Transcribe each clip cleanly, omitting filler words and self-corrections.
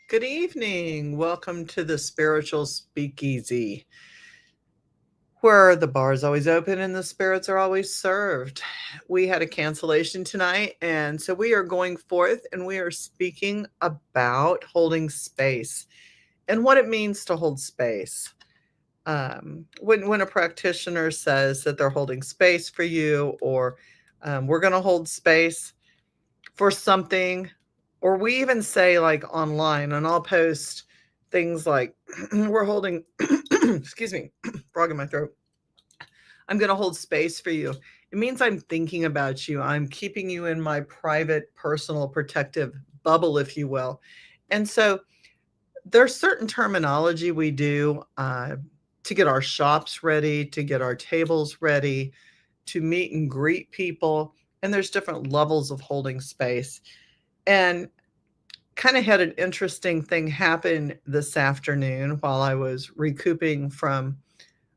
Good evening. Welcome to the Spiritual Speakeasy, where the bar is always open and the spirits are always served. We had a cancellation tonight, and so we are going forth and we are speaking about holding space and what it means to hold space. When a practitioner says that they're holding space for you, or we're going to hold space for something, or we even say like online, and I'll post things like we're holding excuse me, frog in my throat. I'm going to hold space for you. It means I'm thinking about you. I'm keeping you in my private, personal, protective bubble, if you will. And so there's certain terminology we do to get our shops ready, to get our tables ready, to meet and greet people. And there's different levels of holding space. And kind of had an interesting thing happen this afternoon while I was recouping from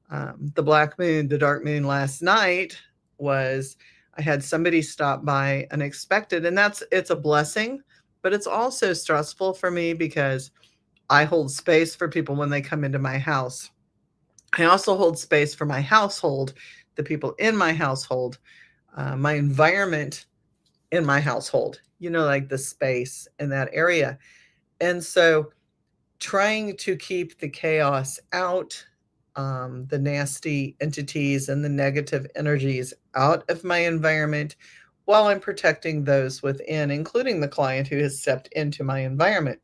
the black moon, the dark moon last night. Was I had somebody stop by unexpected, and it's a blessing, but it's also stressful for me because I hold space for people when they come into my house. I also hold space for my household, the people in my household, my environment in my household, like the space in that area. And so trying to keep the chaos out, the nasty entities and the negative energies out of my environment while I'm protecting those within, including the client who has stepped into my environment.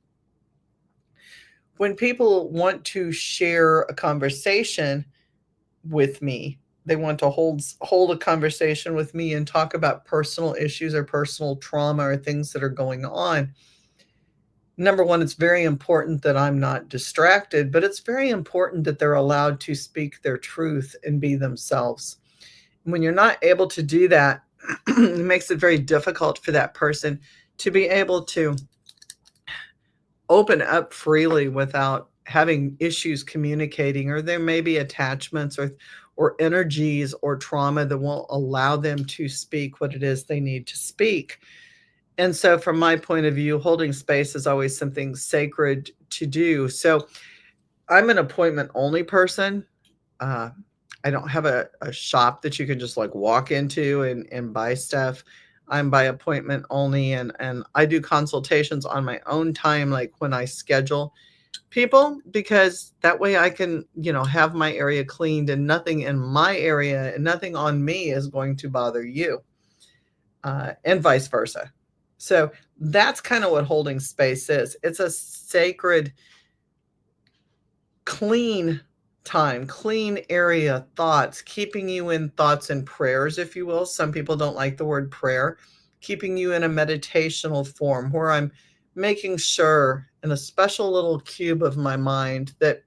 When people want to share a conversation with me, they want to hold a conversation with me and talk about personal issues or personal trauma or things that are going on. Number one, it's very important that I'm not distracted, but it's very important that they're allowed to speak their truth and be themselves. When you're not able to do that, it makes it very difficult for that person to be able to open up freely without having issues communicating, or there may be attachments or energies or trauma that won't allow them to speak what it is they need to speak. And so from my point of view, holding space is always something sacred to do. So I'm an appointment only person. Uh, I don't have a shop that you can just like walk into and buy stuff. I'm by appointment only, and I do consultations on my own time, like when I schedule people, because that way I can, have my area cleaned and nothing in my area and nothing on me is going to bother you, and vice versa. So that's kind of what holding space is. It's a sacred, clean time, clean area, thoughts, keeping you in thoughts and prayers, if you will. Some people don't like the word prayer. Keeping you in a meditational form where I'm making sure in a special little cube of my mind that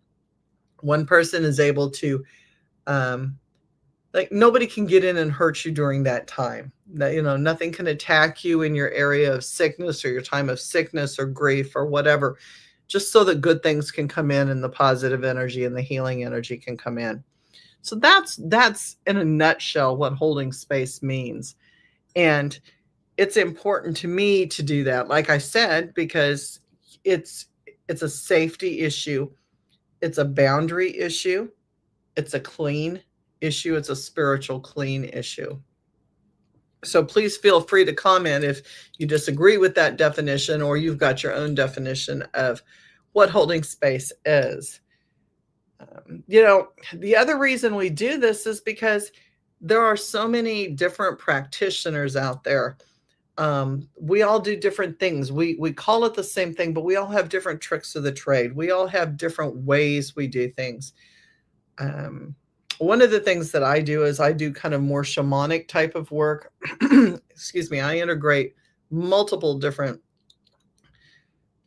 one person is able to, like, nobody can get in and hurt you during that time. That, nothing can attack you in your area of sickness or your time of sickness or grief or whatever, just so that good things can come in and the positive energy and the healing energy can come in. So that's in a nutshell what holding space means. And it's important to me to do that, like I said, because it's a safety issue, it's a boundary issue, it's a clean issue, it's a spiritual clean issue. So please feel free to comment if you disagree with that definition or you've got your own definition of what holding space is. The other reason we do this is because there are so many different practitioners out there. We all do different things. We call it the same thing, but we all have different tricks of the trade. We all have different ways we do things. One of the things that I do is I do kind of more shamanic type of work. Excuse me. I integrate multiple different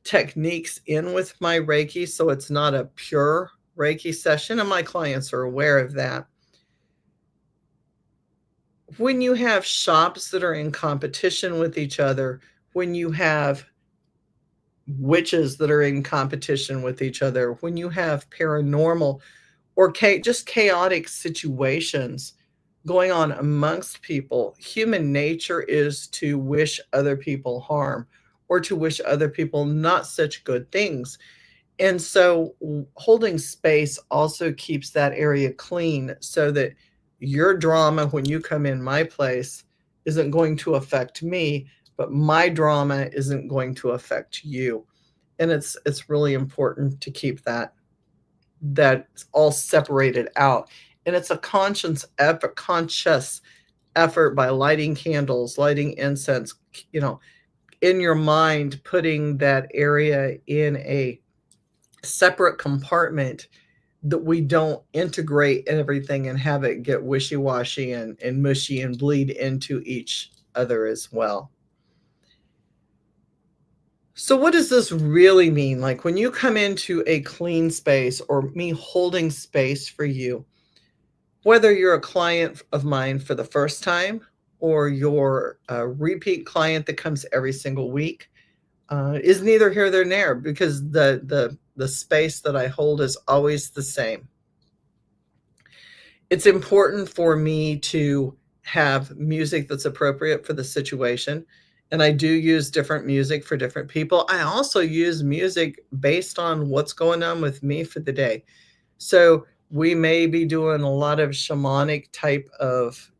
techniques in with my Reiki, so it's not a pure Reiki session, and my clients are aware of that. When you have shops that are in competition with each other, when you have witches that are in competition with each other, when you have paranormal or just chaotic situations going on amongst people, human nature is to wish other people harm or to wish other people not such good things. And so holding space also keeps that area clean so that your drama when you come in my place isn't going to affect me, but my drama isn't going to affect you. And it's really important to keep that all separated out. And it's a conscious effort by lighting candles, lighting incense, you know, in your mind, putting that area in a separate compartment that we don't integrate everything and have it get wishy-washy and mushy and bleed into each other as well. So what does this really mean? Like when you come into a clean space or me holding space for you, whether you're a client of mine for the first time or you're a repeat client that comes every single week, is neither here nor there because the space that I hold is always the same. It's important for me to have music that's appropriate for the situation, and I do use different music for different people. I also use music based on what's going on with me for the day. So, we may be doing a lot of shamanic type of,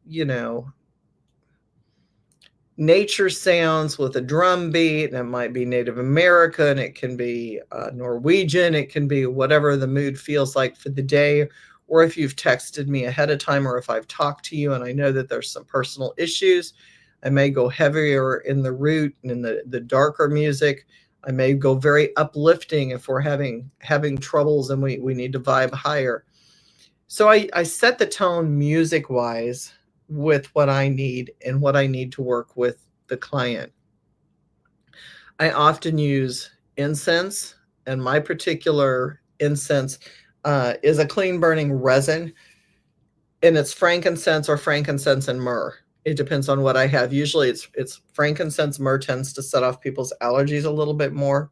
nature sounds with a drum beat, and it might be Native American, it can be Norwegian, it can be whatever the mood feels like for the day. Or if you've texted me ahead of time, or if I've talked to you and I know that there's some personal issues, I may go heavier in the root and in the darker music. I may go very uplifting if we're having troubles and we need to vibe higher. So I set the tone music wise with what I need and what I need to work with the client. I often use incense, and my particular incense is a clean burning resin, and it's frankincense or frankincense and myrrh. It depends on what I have. Usually it's frankincense. Myrrh tends to set off people's allergies a little bit more.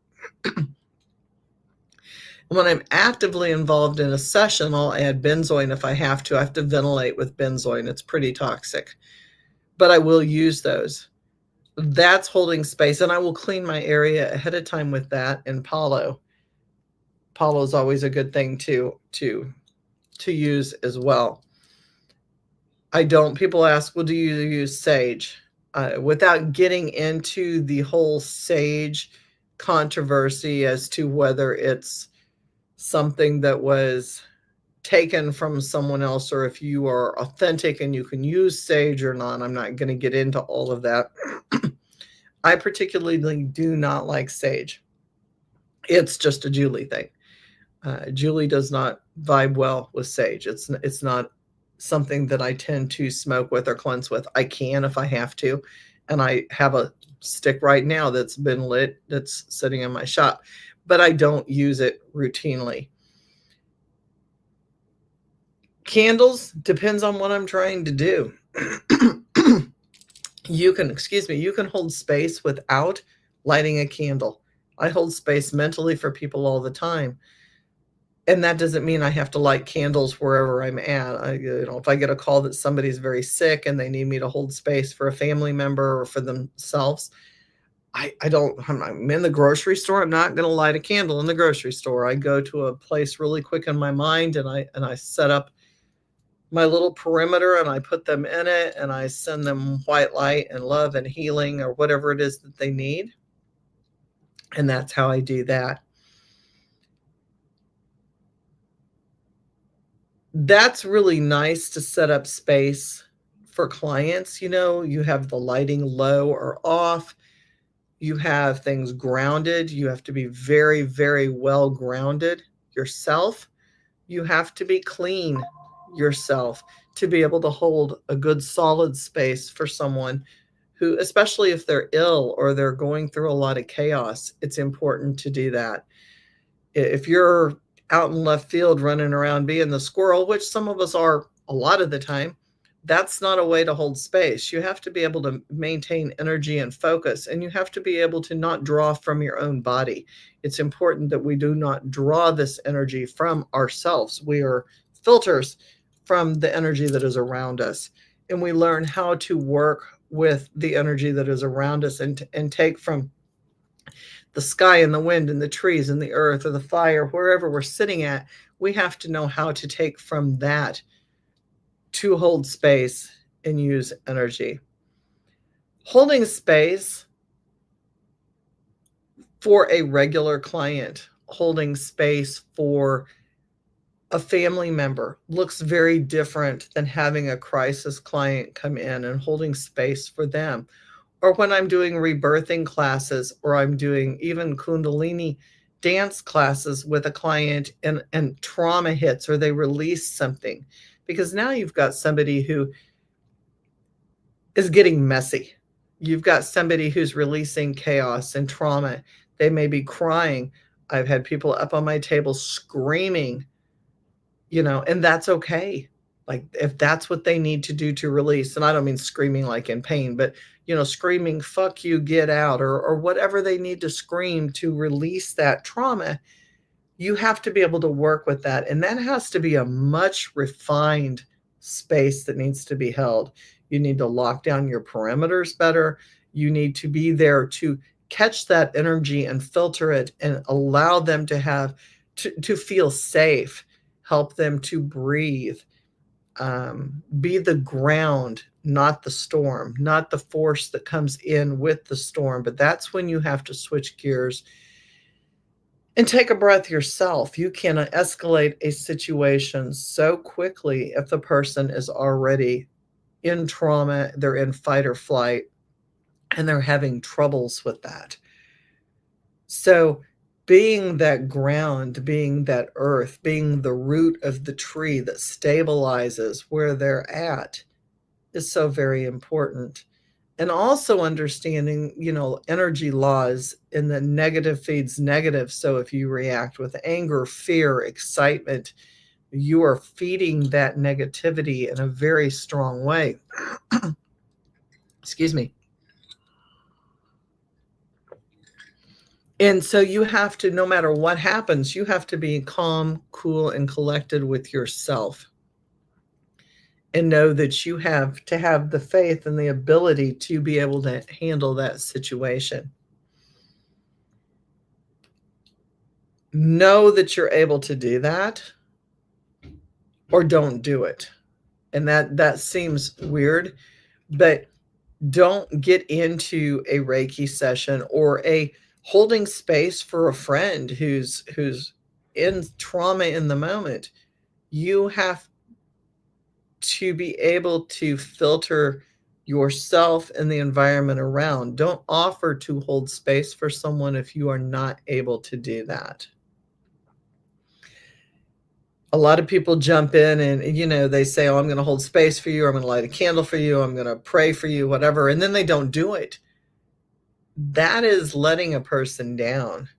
When I'm actively involved in a session, I'll add benzoin if I have to. I have to ventilate with benzoin. It's pretty toxic, but I will use those. That's holding space, and I will clean my area ahead of time with that and Palo. Palo is always a good thing to use as well. I don't. People ask, well, do you use sage? Without getting into the whole sage controversy as to whether it's something that was taken from someone else or if you are authentic and you can use sage or not, I'm not going to get into all of that. I particularly do not like sage. It's just a Julie thing. Julie does not vibe well with sage. It's not something that I tend to smoke with or cleanse with. I can if I have to, and I have a stick right now that's been lit that's sitting in my shop, but I don't use it routinely. Candles depends on what I'm trying to do. You can hold space without lighting a candle. I hold space mentally for people all the time. And that doesn't mean I have to light candles wherever I'm at. If I get a call that somebody's very sick and they need me to hold space for a family member or for themselves, I'm in the grocery store. I'm not going to light a candle in the grocery store. I go to a place really quick in my mind and I set up my little perimeter and I put them in it and I send them white light and love and healing or whatever it is that they need. And that's how I do that. That's really nice to set up space for clients. You have the lighting low or off. You have things grounded. You have to be very, very well grounded yourself. You have to be clean yourself to be able to hold a good solid space for someone who, especially if they're ill or they're going through a lot of chaos, it's important to do that. If you're out in left field running around being the squirrel, which some of us are a lot of the time, that's not a way to hold space. You have to be able to maintain energy and focus, and you have to be able to not draw from your own body. It's important that we do not draw this energy from ourselves. We are filters from the energy that is around us, and we learn how to work with the energy that is around us and take from the sky and the wind and the trees and the earth or the fire, wherever we're sitting at, we have to know how to take from that to hold space and use energy. Holding space for a regular client, holding space for a family member looks very different than having a crisis client come in and holding space for them. Or when I'm doing rebirthing classes, or I'm doing even Kundalini dance classes with a client, and trauma hits or they release something. Because now you've got somebody who is getting messy. You've got somebody who's releasing chaos and trauma. They may be crying. I've had people up on my table screaming, and that's okay. Like, if that's what they need to do to release, and I don't mean screaming like in pain, but screaming, fuck you, get out, or whatever they need to scream to release that trauma, you have to be able to work with that. And that has to be a much refined space that needs to be held. You need to lock down your perimeters better. You need to be there to catch that energy and filter it and allow them to have to feel safe, help them to breathe, be the ground, not the storm, not the force that comes in with the storm. But that's when you have to switch gears and take a breath yourself. You can escalate a situation so quickly if the person is already in trauma, they're in fight or flight, and they're having troubles with that. So, being that ground, being that earth, being the root of the tree that stabilizes where they're at is so very important. And also understanding, energy laws, and the negative feeds negative. So if you react with anger, fear, excitement, you are feeding that negativity in a very strong way. Excuse me. And so you have to, no matter what happens, you have to be calm, cool, and collected with yourself, and know that you have to have the faith and the ability to be able to handle that situation. Know that you're able to do that, or don't do it. And that seems weird, but don't get into a Reiki session or a holding space for a friend who's in trauma in the moment. You have to be able to filter yourself and the environment around. Don't offer to hold space for someone if you are not able to do that. A lot of people jump in and, they say, oh, I'm going to hold space for you. I'm going to light a candle for you. I'm going to pray for you, whatever. And then they don't do it. That is letting a person down.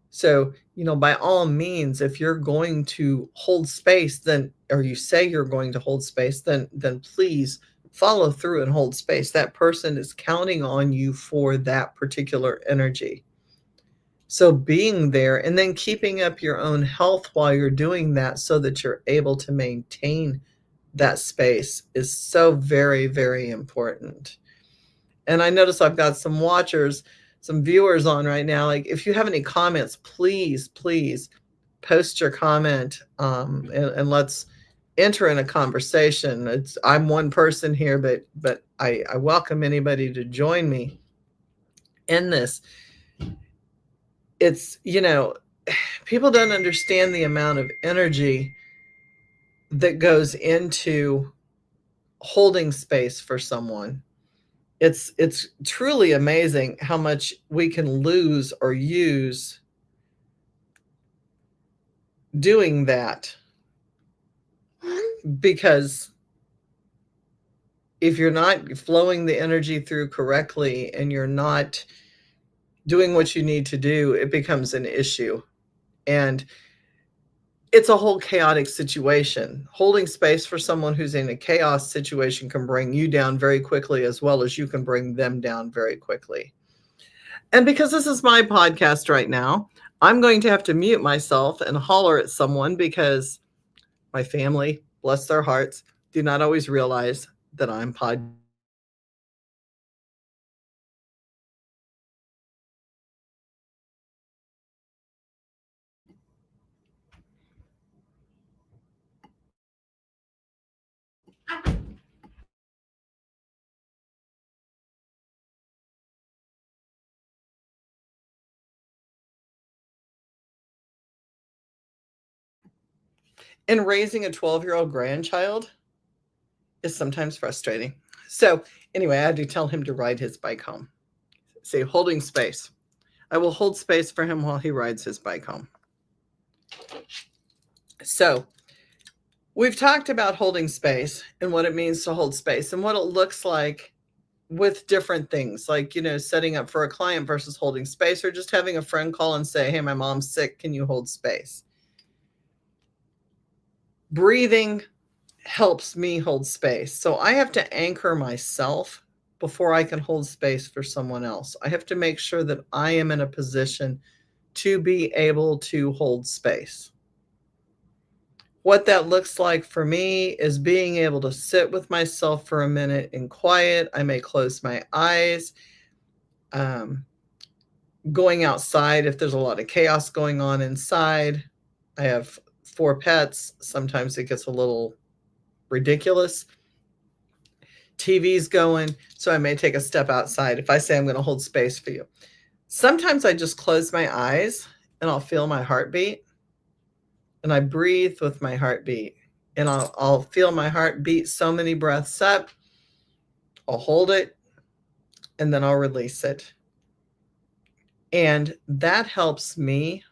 So, by all means, if you're going to hold space, or you say you're going to hold space, then please follow through and hold space. That person is counting on you for that particular energy. So being there and then keeping up your own health while you're doing that so that you're able to maintain that space is so very, very important. And I notice I've got some watchers, some viewers on right now. Like, if you have any comments, please post your comment, and let's enter in a conversation. I'm one person here, but I welcome anybody to join me in this. It's, people don't understand the amount of energy that goes into holding space for someone. It's truly amazing how much we can lose or use doing that, because if you're not flowing the energy through correctly and you're not doing what you need to do, it becomes an issue. And it's a whole chaotic situation. Holding space for someone who's in a chaos situation can bring you down very quickly, as well as you can bring them down very quickly. And because this is my podcast right now, I'm going to have to mute myself and holler at someone, because my family, bless their hearts, do not always realize that I'm podcasting. And raising a 12-year-old grandchild is sometimes frustrating. So anyway, I had to tell him to ride his bike home. See, holding space. I will hold space for him while he rides his bike home. So we've talked about holding space and what it means to hold space and what it looks like with different things, like, setting up for a client versus holding space, or just having a friend call and say, hey, my mom's sick, can you hold space? Breathing helps me hold space. So I have to anchor myself before I can hold space for someone else. I have to make sure that I am in a position to be able to hold space. What that looks like for me is being able to sit with myself for a minute in quiet. I may close my eyes. Going outside if there's a lot of chaos going on inside. I have 4 pets. Sometimes it gets a little ridiculous. TV's going, so I may take a step outside if I say I'm going to hold space for you. Sometimes I just close my eyes and I'll feel my heartbeat, and I breathe with my heartbeat, and I'll feel my heart beat so many breaths up. I'll hold it, and then I'll release it. And that helps me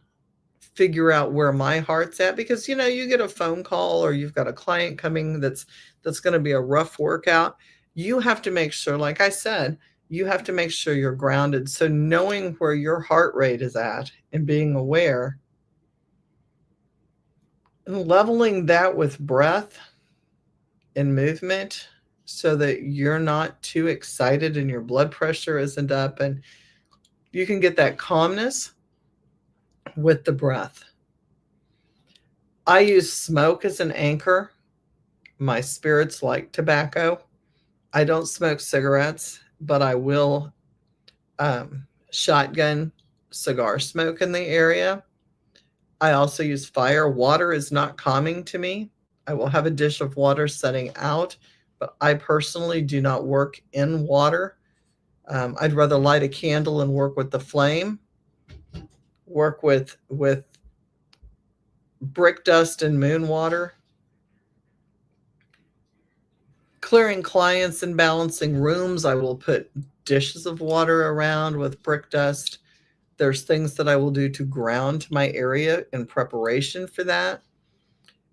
figure out where my heart's at, because you get a phone call or you've got a client coming that's going to be a rough workout. You have to make sure, like I said, you have to make sure you're grounded. So knowing where your heart rate is at and being aware and leveling that with breath and movement so that you're not too excited and your blood pressure isn't up, and you can get that calmness with the breath. I use smoke as an anchor. My spirits like tobacco. I don't smoke cigarettes, but I will shotgun cigar smoke in the area. I also use fire. Water is not calming to me. I will have a dish of water setting out, but I personally do not work in water. I'd rather light a candle and work with the flame, work with brick dust and moon water. Clearing clients and balancing rooms, I will put dishes of water around with brick dust. There's things that I will do to ground my area in preparation for that.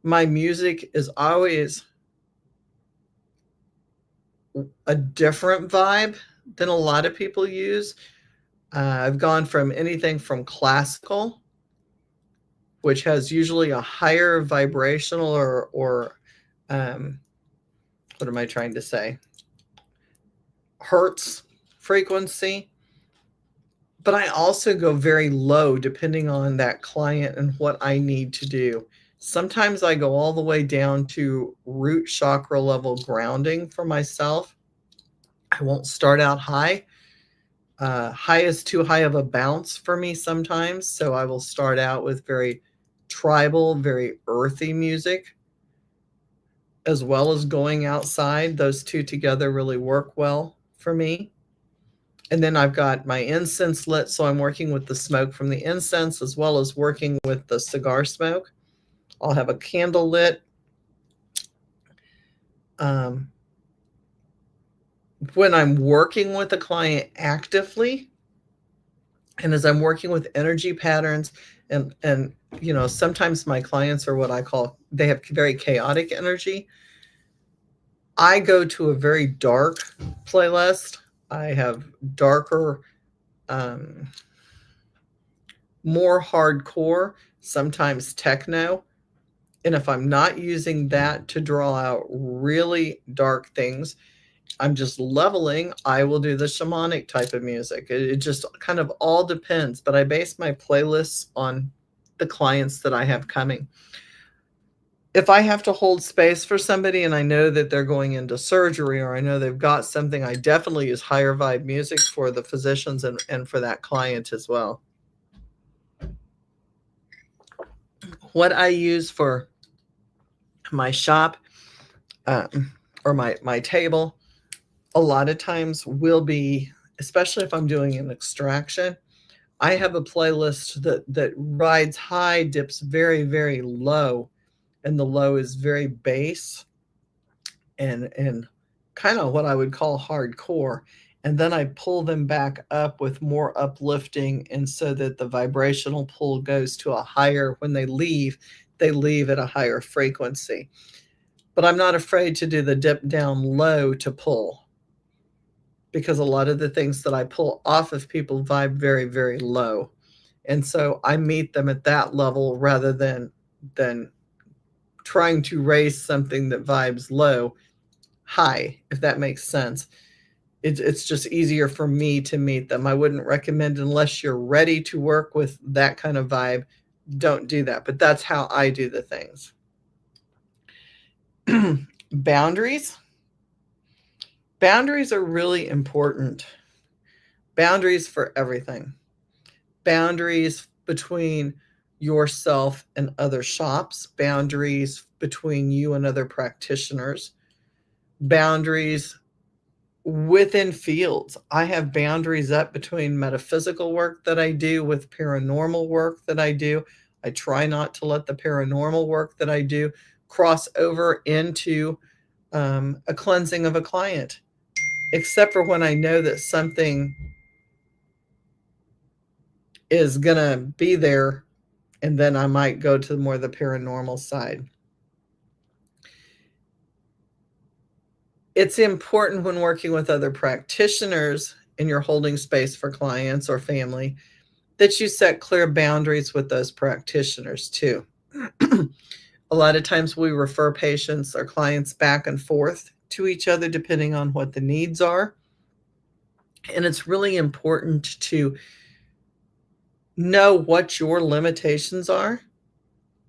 My music is always a different vibe than a lot of people use. I've gone from anything from classical, which has usually a higher vibrational or what am I trying to say? Hertz frequency. But I also go very low depending on that client and what I need to do. Sometimes I go all the way down to root chakra level grounding for myself. I won't start out high. High is too high of a bounce for me sometimes. So I will start out with very tribal, very earthy music, as well as going outside. Those two together really work well for me. And then I've got my incense lit, so I'm working with the smoke from the incense as well as working with the cigar smoke. I'll have a candle lit. When I'm working with a client actively, and as I'm working with energy patterns, and sometimes my clients are what I call, they have very chaotic energy. I go to a very dark playlist. I have darker, more hardcore, sometimes techno. And if I'm not using that to draw out really dark things, I'm just leveling, I will do the shamanic type of music. It just kind of all depends, but I base my playlists on the clients that I have coming. If I have to hold space for somebody and I know that they're going into surgery, or I know they've got something, I definitely use higher vibe music for the physicians and for that client as well. What I use for my shop or my table, a lot of times will be, especially if I'm doing an extraction, I have a playlist that rides high, dips very, very low, and the low is very bass and kind of what I would call hardcore. And then I pull them back up with more uplifting, and so that the vibrational pull goes to a higher, when they leave at a higher frequency. But I'm not afraid to do the dip down low to pull, because a lot of the things that I pull off of people vibe very, very low. And so I meet them at that level rather than trying to raise something that vibes low high, if that makes sense. It's just easier for me to meet them. I wouldn't recommend, unless you're ready to work with that kind of vibe, don't do that. But that's how I do the things. Boundaries. Boundaries are really important. Boundaries for everything. Boundaries between yourself and other shops, boundaries between you and other practitioners, boundaries within fields. I have boundaries up between metaphysical work that I do with paranormal work that I do. I try not to let the paranormal work that I do cross over into a cleansing of a client, except for when I know that something is going to be there, and then I might go to more the paranormal side. It's important when working with other practitioners and you're holding space for clients or family that you set clear boundaries with those practitioners too. A lot of times we refer patients or clients back and forth to each other depending on what the needs are. And it's really important to know what your limitations are.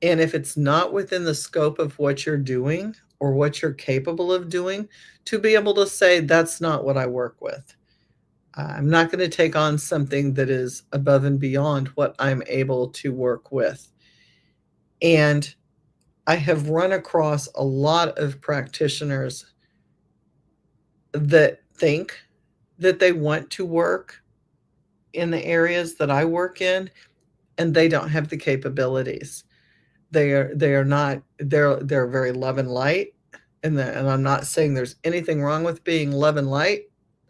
And if it's not within the scope of what you're doing or what you're capable of doing, to be able to say, that's not what I work with. I'm not going to take on something that is above and beyond what I'm able to work with. And I have run across a lot of practitioners that think that they want to work in the areas that I work in, and they don't have the capabilities. They're very love and light, and I'm not saying there's anything wrong with being love and light.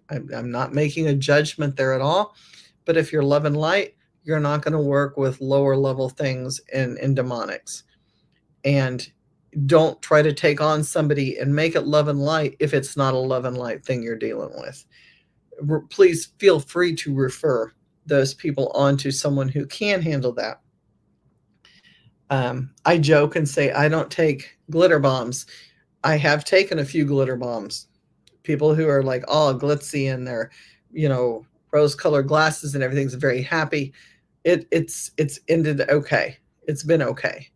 I'm not making a judgment there at all. But if you're love and light, you're not going to work with lower level things in demonics. And don't try to take on somebody and make it love and light if it's not a love and light thing you're dealing with. Please feel free to refer those people on to someone who can handle that. I joke and say I don't take glitter bombs. I have taken a few glitter bombs. People who are like all glitzy and their, rose-colored glasses and everything's very happy. It's ended okay. It's been okay.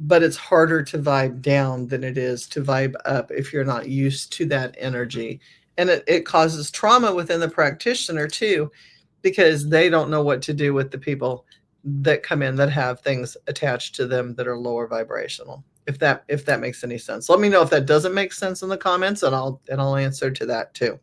But it's harder to vibe down than it is to vibe up if you're not used to that energy. And it causes trauma within the practitioner too, because they don't know what to do with the people that come in that have things attached to them that are lower vibrational. If that makes any sense. Let me know if that doesn't make sense in the comments, and I'll answer to that too.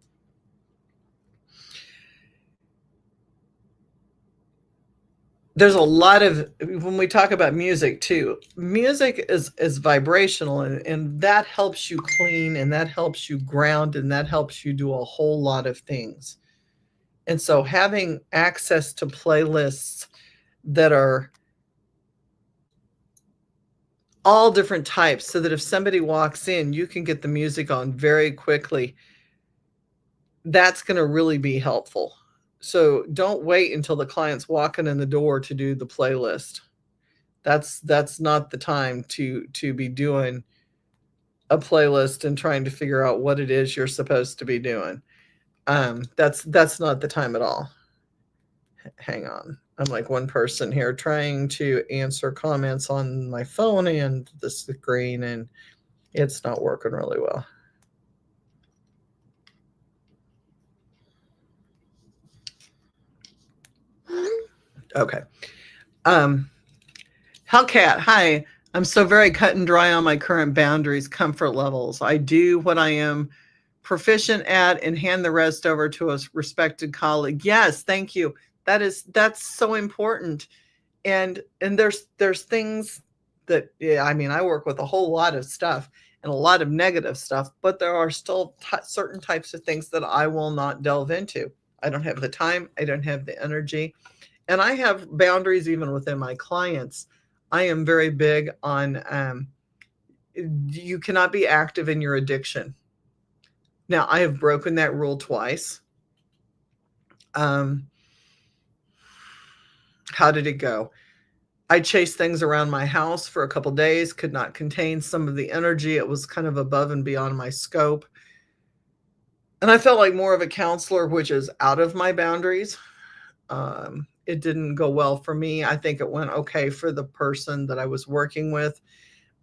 There's a lot of, when we talk about music too, music is vibrational, and that helps you clean, and that helps you ground, and that helps you do a whole lot of things. And so having access to playlists that are all different types, so that if somebody walks in, you can get the music on very quickly, that's going to really be helpful. So don't wait until the client's walking in the door to do the playlist. That's not the time to be doing a playlist and trying to figure out what it is you're supposed to be doing. That's not the time at all. Hang on. I'm like one person here trying to answer comments on my phone and the screen, and it's not working really well. Okay. Hellcat, hi. I'm so very cut and dry on my current boundaries, comfort levels. I do what I am proficient at and hand the rest over to a respected colleague. Yes, thank you. That's so important. And there's things that, yeah, I mean, I work with a whole lot of stuff and a lot of negative stuff, but there are still certain types of things that I will not delve into. I don't have the time, I don't have the energy, and I have boundaries even within my clients. I am very big on you cannot be active in your addiction. Now, I have broken that rule twice. Um, how did it go? I chased things around my house for a couple days, could not contain some of the energy. It was kind of above and beyond my scope. And I felt like more of a counselor, which is out of my boundaries. It didn't go well for me. I think it went okay for the person that I was working with,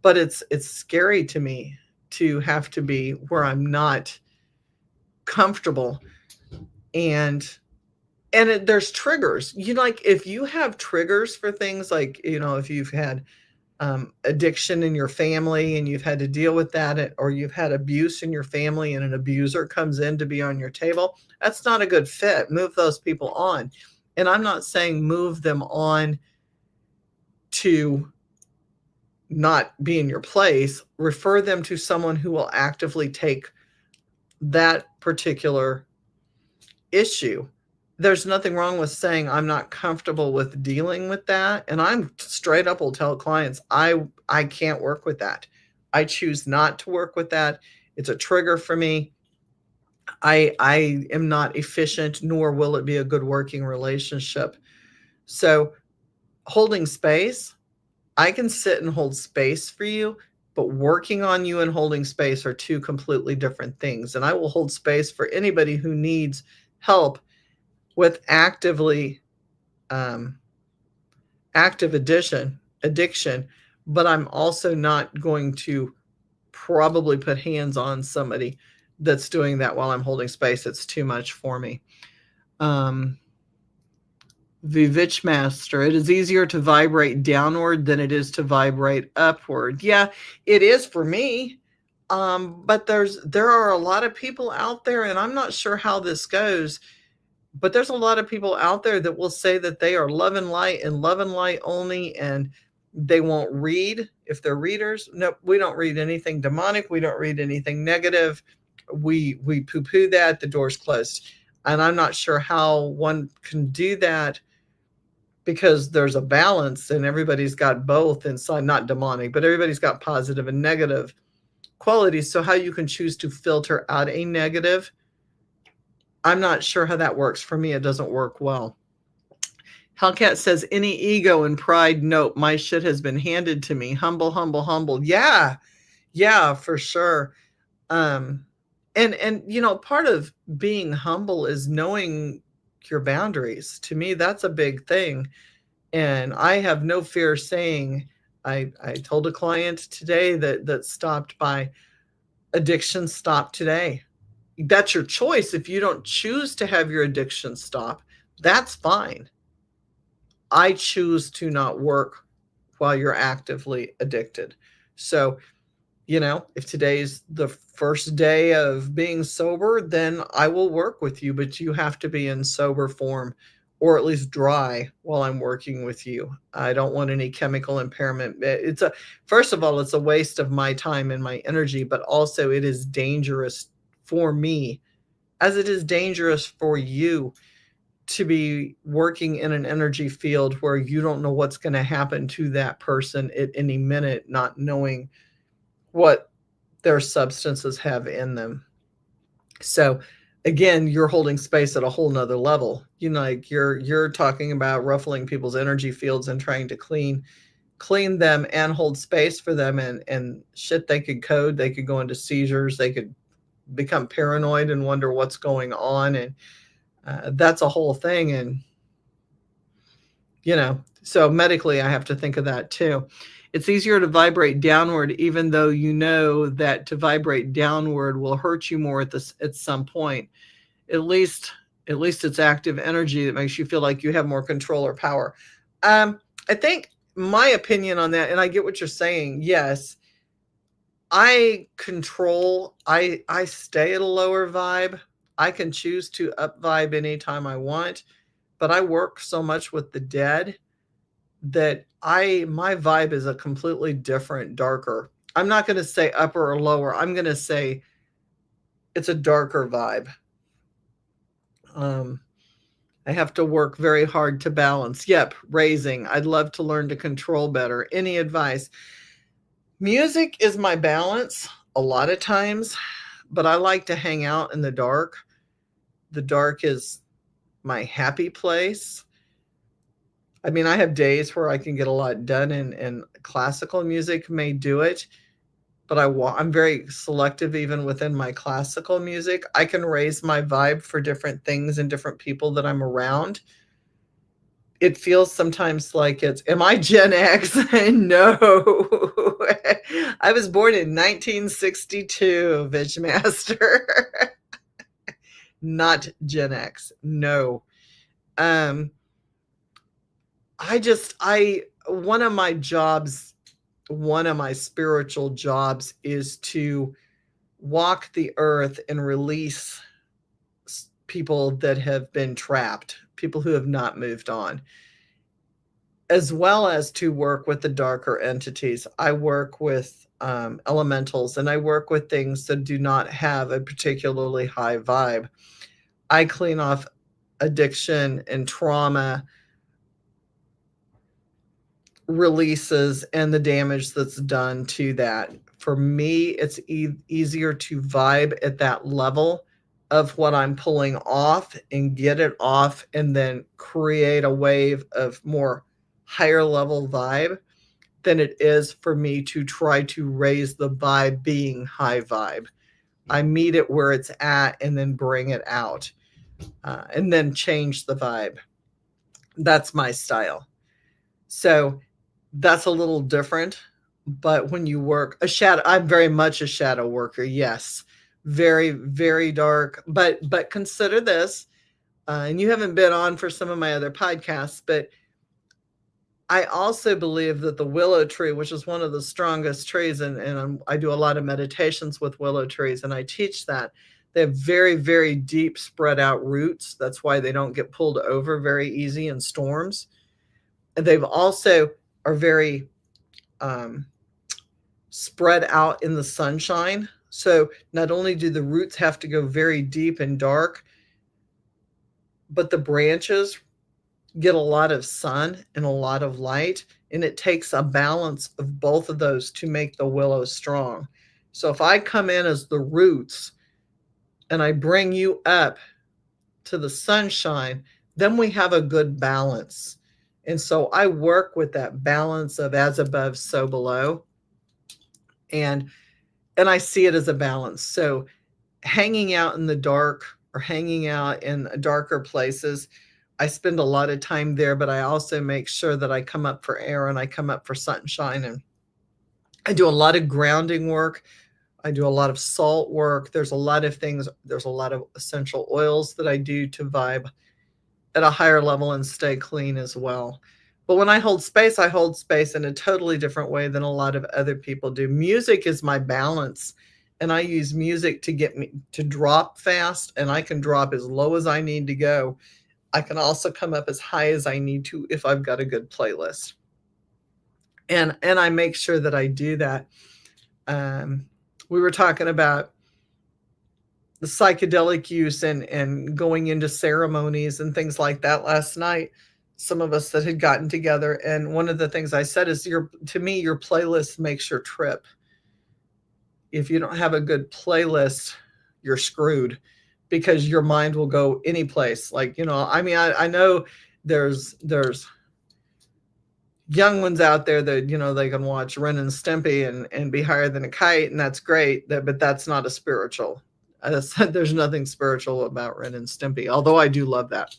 but it's scary to me to have to be where I'm not comfortable. And there's triggers. Like if you have triggers for things like, if you've had addiction in your family and you've had to deal with that, or you've had abuse in your family and an abuser comes in to be on your table, that's not a good fit. Move those people on. And I'm not saying move them on to not be in your place. Refer them to someone who will actively take that particular issue. There's nothing wrong with saying I'm not comfortable with dealing with that, and I'm straight up will tell clients I can't work with that. I choose not to work with that. It's a trigger for me. I am not efficient, nor will it be a good working relationship. So holding space, I can sit and hold space for you, but working on you and holding space are two completely different things. And I will hold space for anybody who needs help with active addiction, but I'm also not going to probably put hands on somebody that's doing that while I'm holding space. It's too much for me. Vivitch Master, it is easier to vibrate downward than it is to vibrate upward. Yeah, it is for me. But there are a lot of people out there, and I'm not sure how this goes, but there's a lot of people out there that will say that they are love and light and love and light only, and they won't read if they're readers. No, we don't read anything demonic. We don't read anything negative. We poo-poo that. The door's closed. And I'm not sure how one can do that, because there's a balance and everybody's got both inside, not demonic, but everybody's got positive and negative qualities. So how you can choose to filter out a negative, I'm not sure how that works. For me, it doesn't work well. Hellcat says, any ego and pride, nope, my shit has been handed to me. Humble, humble, humble. Yeah, for sure. And part of being humble is knowing your boundaries. To me, that's a big thing. And I have no fear saying, I told a client today that stopped by, addiction stop today. That's your choice. If you don't choose to have your addiction stop, that's fine. I choose to not work while you're actively addicted. So, if today's the first day of being sober, then I will work with you, but you have to be in sober form, or at least dry while I'm working with you. I don't want any chemical impairment. First of all, it's a waste of my time and my energy, but also it is dangerous for me, as it is dangerous for you to be working in an energy field where you don't know what's going to happen to that person at any minute, not knowing what their substances have in them. So again, you're holding space at a whole nother level. Like you're talking about ruffling people's energy fields and trying to clean them and hold space for them, and shit, they could code, they could go into seizures, they could become paranoid and wonder what's going on. And that's a whole thing. And, so medically, I have to think of that too. It's easier to vibrate downward, even though you know that to vibrate downward will hurt you more at some point. At least it's active energy that makes you feel like you have more control or power. I think my opinion on that, and I get what you're saying. Yes, I stay at a lower vibe. I can choose to up vibe anytime I want, but I work so much with the dead that my vibe is a completely different, darker. I'm not going to say upper or lower. I'm going to say it's a darker vibe. Um, I have to work very hard to balance. Yep, raising. I'd love to learn to control better. Any advice? Music is my balance a lot of times, but I like to hang out in the dark. The dark is my happy place. I mean, I have days where I can get a lot done, and classical music may do it, but I'm very selective even within my classical music. I can raise my vibe for different things and different people that I'm around. It feels sometimes like am I Gen X? No. I was born in 1962, Bitchmaster. Not Gen X. No. Um, one of my jobs, one of my spiritual jobs is to walk the earth and release people that have been trapped, people who have not moved on, as well as to work with the darker entities. I work with elementals, and I work with things that do not have a particularly high vibe. I clean off addiction and trauma releases and the damage that's done to that. For me, it's easier to vibe at that level of what I'm pulling off and get it off, and then create a wave of more higher level vibe than it is for me to try to raise the vibe being high vibe. I meet it where it's at and then bring it out, and then change the vibe. That's my style. So that's a little different. But when you work a shadow, I'm very much a shadow worker. Yes, very, very dark. But consider this, and you haven't been on for some of my other podcasts, but I also believe that the willow tree, which is one of the strongest trees, and I do a lot of meditations with willow trees, and I teach that they have very, very deep spread out roots. That's why they don't get pulled over very easy in storms. And they've also are very spread out in the sunshine. So not only do the roots have to go very deep and dark, but the branches get a lot of sun and a lot of light, and it takes a balance of both of those to make the willow strong. So if I come in as the roots and I bring you up to the sunshine, then we have a good balance. And so I work with that balance of as above, so below. And I see it as a balance. So hanging out in the dark or hanging out in darker places, I spend a lot of time there, but I also make sure that I come up for air and I come up for sunshine. And I do a lot of grounding work. I do a lot of salt work. There's a lot of things. There's a lot of essential oils that I do to vibe at a higher level and stay clean as well. But when I hold space in a totally different way than a lot of other people do. Music is my balance, and I use music to get me to drop fast, and I can drop as low as I need to go. I can also come up as high as I need to if I've got a good playlist. And I make sure that I do that. We were talking about the psychedelic use and going into ceremonies and things like that last night. Some of us that had gotten together, and one of the things I said is, to me, your playlist makes your trip. If you don't have a good playlist, you're screwed, because your mind will go any place. Like, I mean, I know there's young ones out there that, they can watch Ren and Stimpy and be higher than a kite, and that's great, but that's not a spiritual. There's nothing spiritual about Ren and Stimpy, although I do love that.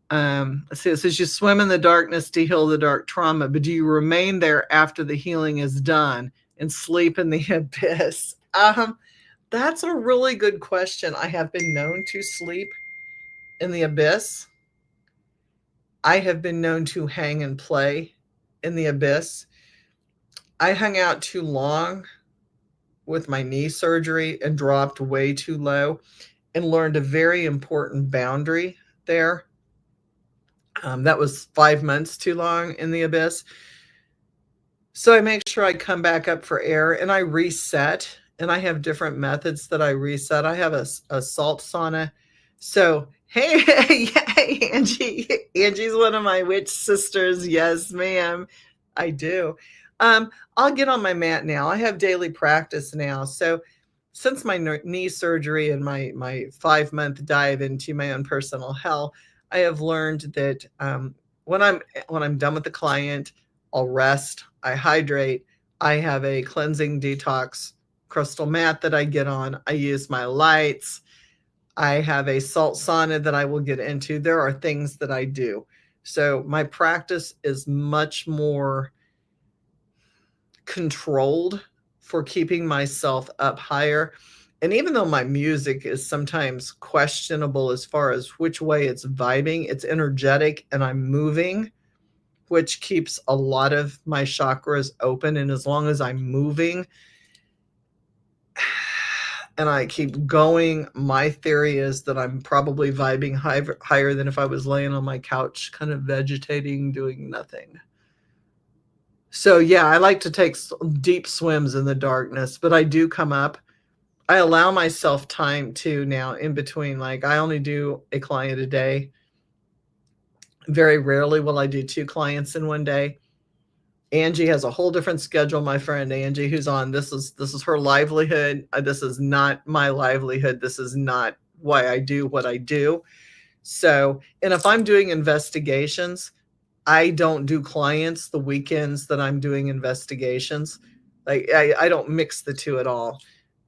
It says you swim in the darkness to heal the dark trauma, but do you remain there after the healing is done and sleep in the abyss? That's a really good question. I have been known to sleep in the abyss. I have been known to hang and play in the abyss. I hung out too long with my knee surgery and dropped way too low, and learned a very important boundary there. That was 5 months too long in the abyss. So I make sure I come back up for air and I reset, and I have different methods that I reset. I have a salt sauna. So, hey, yeah, Angie. Angie's one of my witch sisters. Yes, ma'am. I do. I'll get on my mat now. I have daily practice now. So, since my knee surgery and my 5 month dive into my own personal hell, I have learned that when I'm done with the client, I'll rest, I hydrate, I have a cleansing detox crystal mat that I get on, I use my lights, I have a salt sauna that I will get into. There are things that I do. So my practice is much more controlled for keeping myself up higher. And even though my music is sometimes questionable as far as which way it's vibing, it's energetic and I'm moving, which keeps a lot of my chakras open. And as long as I'm moving and I keep going, my theory is that I'm probably vibing higher than if I was laying on my couch, kind of vegetating, doing nothing. So, yeah, I like to take deep swims in the darkness, but I do come up. I allow myself time too now in between. Like, I only do a client a day. Very rarely will I do 2 clients in one day. Angie has a whole different schedule, my friend Angie, who's on. This is her livelihood. This is not my livelihood. This is not why I do what I do. So, and if I'm doing investigations, I don't do clients the weekends that I'm doing investigations. Like I don't mix the two at all.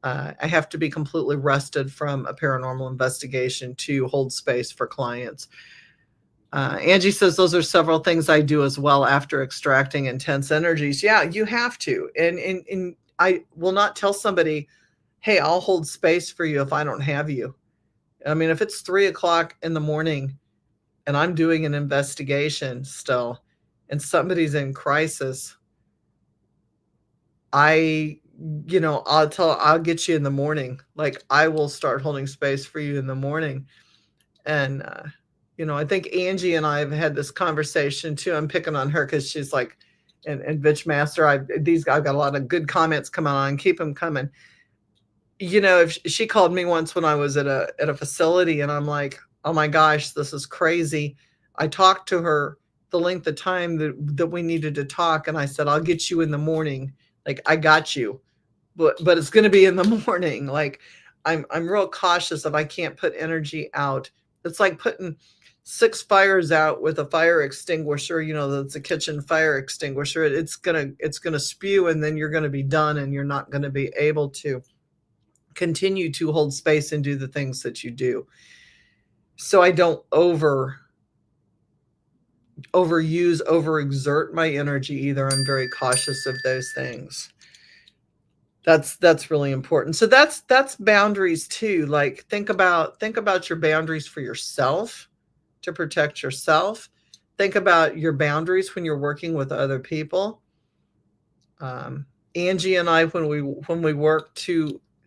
I have to be completely rested from a paranormal investigation to hold space for clients. Angie says those are several things I do as well after extracting intense energies. Yeah, you have to. And I will not tell somebody, hey, I'll hold space for you if I don't have you. I mean, if it's 3 o'clock in the morning and I'm doing an investigation still and somebody's in crisis, I'll get you in the morning. Like I will start holding space for you in the morning. And, I think Angie and I have had this conversation too. I'm picking on her because she's like, and Bitch Master, I've got a lot of good comments coming on. Keep them coming. If she called me once when I was at a facility and I'm like, oh my gosh, this is crazy. I talked to her the length of time that we needed to talk. And I said, I'll get you in the morning. Like I got you, but it's going to be in the morning. Like I'm real cautious if I can't put energy out. It's like putting 6 fires out with a fire extinguisher, that's a kitchen fire extinguisher. It's going to spew and then you're going to be done and you're not going to be able to continue to hold space and do the things that you do. So I don't overuse, overexert my energy either. I'm very cautious of those things. That's really important. So that's boundaries too. Like think about your boundaries for yourself to protect yourself. Think about your boundaries when you're working with other people. Angie and I, when we work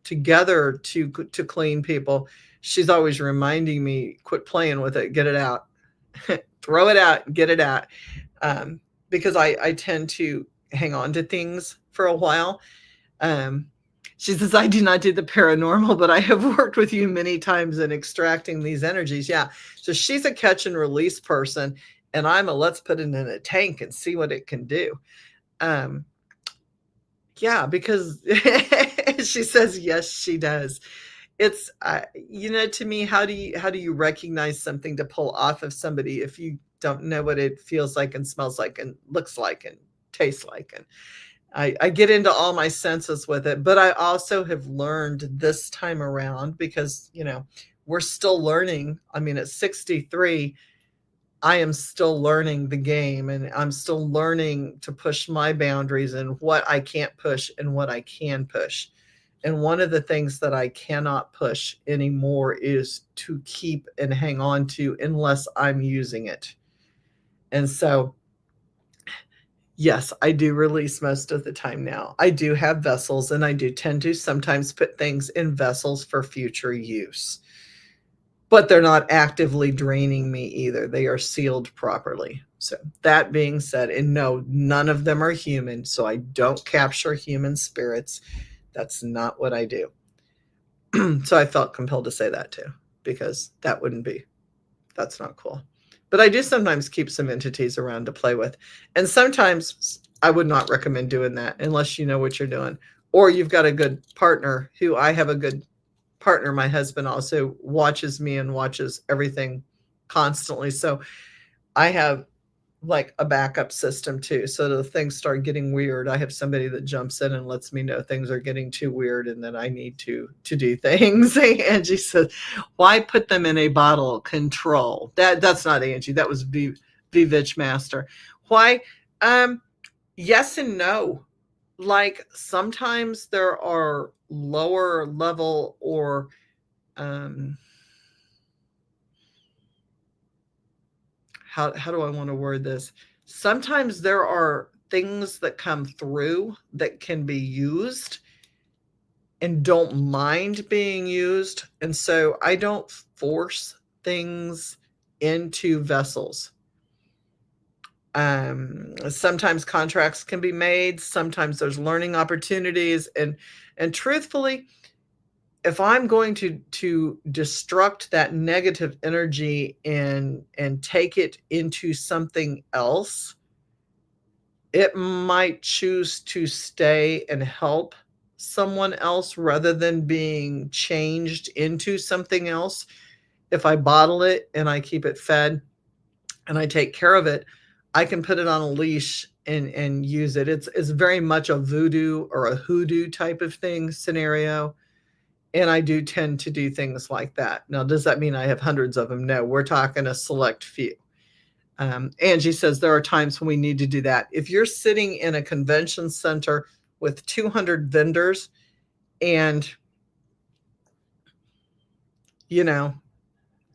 together to clean people, she's always reminding me, quit playing with it, get it out, throw it out, get it out. Because I tend to hang on to things for a while. She says, I do not do the paranormal, but I have worked with you many times in extracting these energies. Yeah. So she's a catch and release person, and I'm a let's put it in a tank and see what it can do. Yeah, because she says, yes, she does. It's, to me, how do you recognize something to pull off of somebody if you don't know what it feels like and smells like and looks like and tastes like? And I get into all my senses with it, but I also have learned this time around because, we're still learning. I mean, at 63, I am still learning the game and I'm still learning to push my boundaries and what I can't push and what I can push. And one of the things that I cannot push anymore is to keep and hang on to unless I'm using it. And so, yes, I do release most of the time now. I do have vessels, and I do tend to sometimes put things in vessels for future use. but they're not actively draining me either. They are sealed properly. So that being said, and no, none of them are human. So I don't capture human spirits. That's not what I do. So I felt compelled to say that too, because that's not cool. But I do sometimes keep some entities around to play with. And sometimes I would not recommend doing that unless you know what you're doing. Or you've got a good partner. I have a good partner. My husband also watches me and watches everything constantly. So I have like a backup system too. So the things start getting weird, I have somebody that jumps in and lets me know things are getting too weird and that I need to do things. Angie says, "Why put them in a bottle? Control." That's not Angie. That was Vivitch Master. Why? Yes and no. Like sometimes there are lower level or how do I want to word this? Sometimes there are things that come through that can be used and don't mind being used. And so I don't force things into vessels. Sometimes contracts can be made, sometimes there's learning opportunities, and truthfully, if I'm going to destruct that negative energy and take it into something else, it might choose to stay and help someone else rather than being changed into something else. If I bottle it and I keep it fed and I take care of it, I can put it on a leash and use it. It's very much a voodoo or a hoodoo type of thing scenario. And I do tend to do things like that. Now, does that mean I have hundreds of them? No, we're talking a select few. Angie says there are times when we need to do that. If you're sitting in a convention center with 200 vendors and, you know,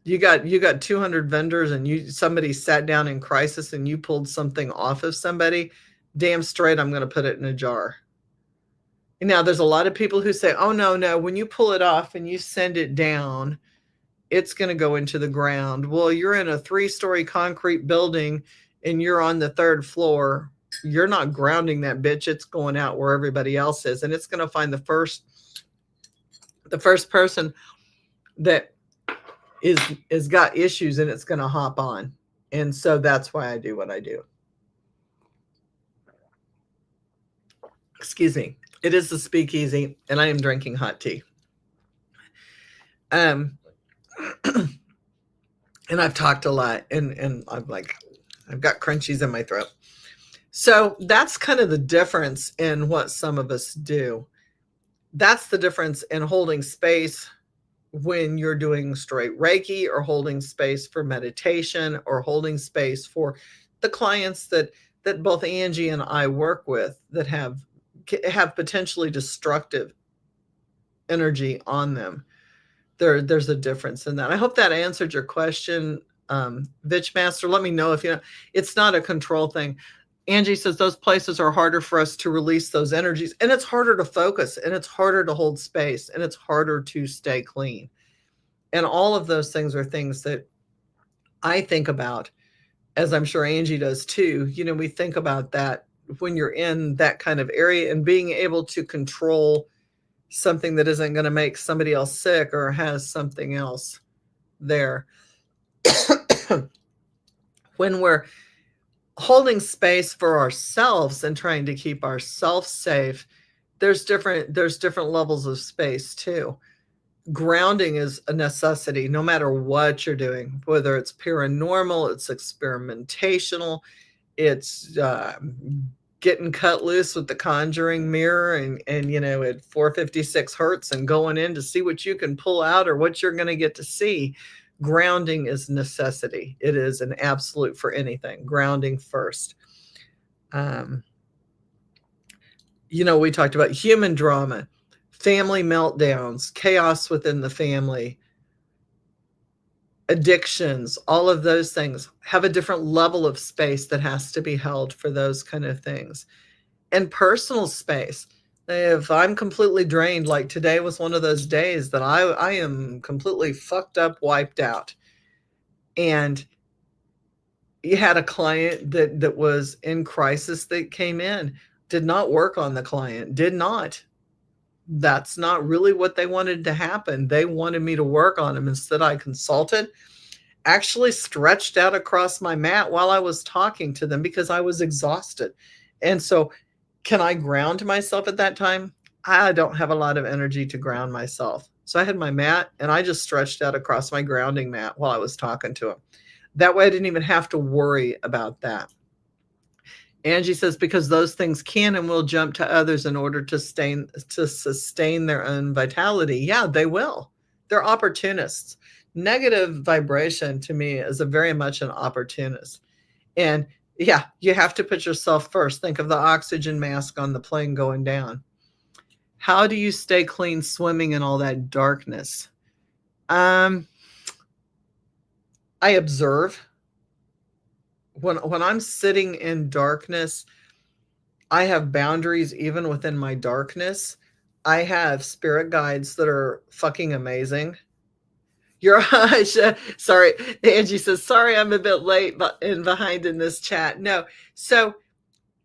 you got 200 vendors and somebody sat down in crisis and you pulled something off of somebody, damn straight I'm going to put it in a jar. Now, there's a lot of people who say, oh, no, when you pull it off and you send it down, it's going to go into the ground. Well, you're in a 3-story concrete building and you're on the 3rd floor. You're not grounding that bitch. It's going out where everybody else is. And it's going to find the first person that is got issues, and it's going to hop on. And so that's why I do what I do. Excuse me. It is the speakeasy, and I am drinking hot tea. And I've talked a lot, and I've got crunchies in my throat. So that's kind of the difference in what some of us do. That's the difference in holding space when you're doing straight Reiki, or holding space for meditation, or holding space for the clients that both Angie and I work with that have potentially destructive energy on them. There's a difference in that. I hope that answered your question, Vitch Master. Let me know if you know. It's not a control thing. Angie says those places are harder for us to release those energies, and it's harder to focus, and it's harder to hold space, and it's harder to stay clean. And all of those things are things that I think about, as I'm sure Angie does too. You know, we think about that when you're in that kind of area, and being able to control something that isn't going to make somebody else sick or has something else there. When we're holding space for ourselves and trying to keep ourselves safe, there's different levels of space too. Grounding is a necessity no matter what you're doing, whether it's paranormal, it's experimentational, it's getting cut loose with the conjuring mirror and you know, at 456 hertz and going in to see what you can pull out or what you're going to get to see. Grounding is necessity. It is an absolute for anything. Grounding first. You know, we talked about human drama, family meltdowns, chaos within the family, addictions, all of those things have a different level of space that has to be held for those kind of things. And personal space. If I'm completely drained, like today was one of those days that I am completely fucked up, wiped out. And you had a client that was in crisis that came in, did not work on the client, did not. That's not really what they wanted to happen. They wanted me to work on them. Instead, I consulted, actually stretched out across my mat while I was talking to them because I was exhausted. And so, can I ground myself at that time? I don't have a lot of energy to ground myself. So I had my mat and I just stretched out across my grounding mat while I was talking to him. That way I didn't even have to worry about that. Angie says, because those things can and will jump to others in order to sustain their own vitality. Yeah, they will. They're opportunists. Negative vibration to me is a very much an opportunist. And yeah, you have to put yourself first. Think of the oxygen mask on the plane going down. How do you stay clean swimming in all that darkness? I observe. When I'm sitting in darkness, I have boundaries even within my darkness. I have spirit guides that are fucking amazing. You're sorry. Angie says, sorry, I'm a bit late and behind in this chat. No. So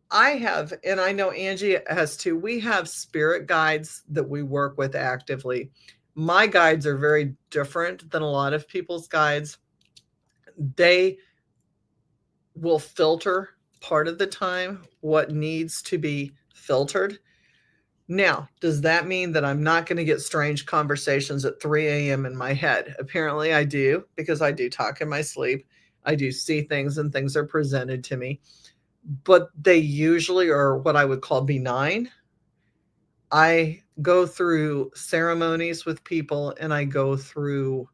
I have, and I know Angie has too, we have spirit guides that we work with actively. My guides are very different than a lot of people's guides. They will filter part of the time what needs to be filtered. Now, does that mean that I'm not going to get strange conversations at 3 a.m. in my head? Apparently, I do, because I do talk in my sleep. I do see things and things are presented to me, but they usually are what I would call benign. I go through ceremonies with people and I go through,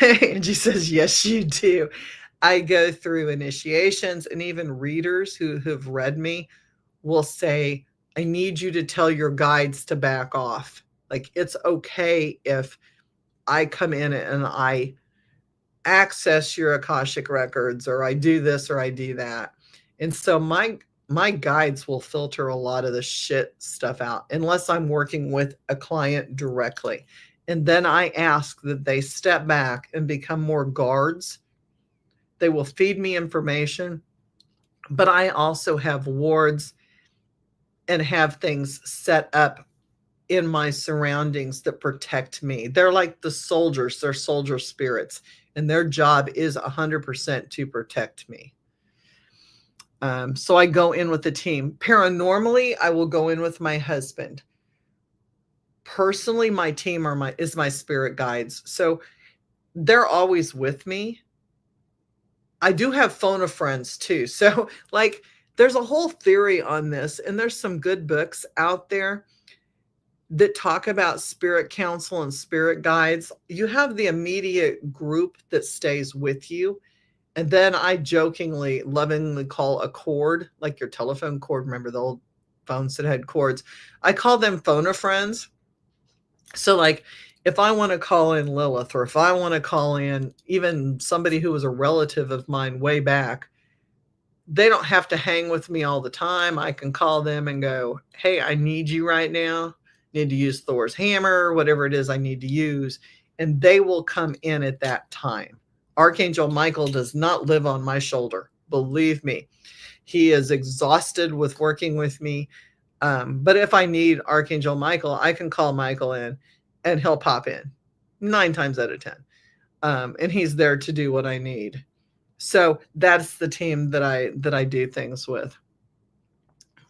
Angie says, yes, you do. I go through initiations, and even readers who have read me will say, I need you to tell your guides to back off. Like, it's okay if I come in and I access your Akashic records, or I do this or I do that. And so my guides will filter a lot of the shit stuff out unless I'm working with a client directly. And then I ask that they step back and become more guards. They will feed me information, but I also have wards and have things set up in my surroundings that protect me. They're like the soldiers, they're soldier spirits, and their job is 100% to protect me. So I go in with the team. Paranormally, I will go in with my husband. Personally, my team is my spirit guides. So they're always with me. I do have phone a friends too. So like there's a whole theory on this, and there's some good books out there that talk about spirit counsel and spirit guides. You have the immediate group that stays with you. And then I jokingly, lovingly call a cord, like your telephone cord. Remember the old phones that had cords? I call them phone a friends. So like if I want to call in Lilith, or if I want to call in even somebody who was a relative of mine way back, they don't have to hang with me all the time. I can call them and go, hey, I need you right now. Need to use Thor's hammer, whatever it is I need to use. And they will come in at that time. Archangel Michael does not live on my shoulder. Believe me, he is exhausted with working with me. But if I need Archangel Michael, I can call Michael in and he'll pop in 9 times out of 10. And he's there to do what I need. So that's the team that I do things with.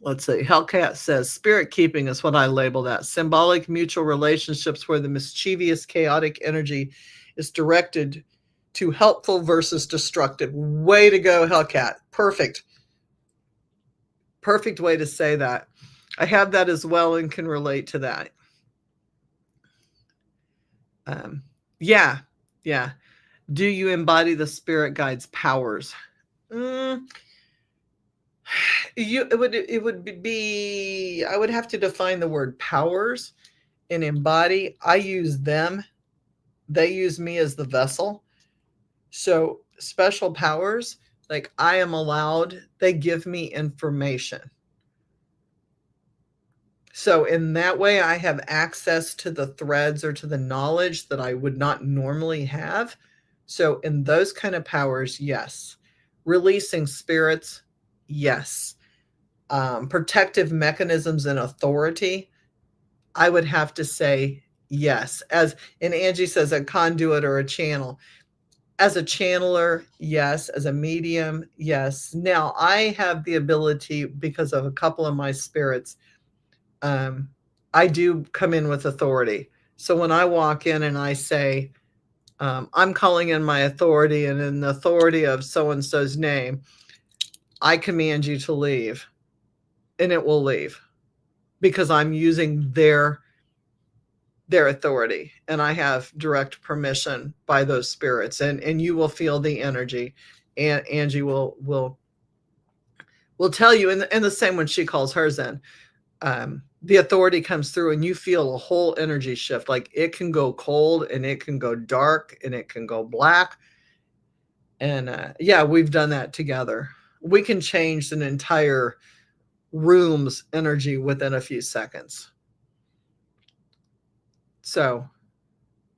Let's see. Hellcat says spirit keeping is what I label that. Symbolic mutual relationships where the mischievous, chaotic energy is directed to helpful versus destructive. Way to go, Hellcat. Perfect. Perfect way to say that. I have that as well and can relate to that. Yeah. Do you embody the spirit guide's powers? It would be, I would have to define the word powers and embody. I use them. They use me as the vessel. So special powers, like I am allowed, they give me information. So in that way, I have access to the threads or to the knowledge that I would not normally have. So in those kind of powers, yes. Releasing spirits, yes. Protective mechanisms and authority, I would have to say yes. As and Angie says, a conduit or a channel. As a channeler, yes. As a medium, yes. Now I have the ability, because of a couple of my spirits, I do come in with authority. So when I walk in and I say, I'm calling in my authority, and in the authority of so and so's name, I command you to leave, and it will leave because I'm using their authority, and I have direct permission by those spirits, and you will feel the energy, and Angie will tell you, and the same when she calls hers in. The authority comes through and you feel a whole energy shift. Like it can go cold and it can go dark and it can go black. And yeah, we've done that together. We can change an entire room's energy within a few seconds. So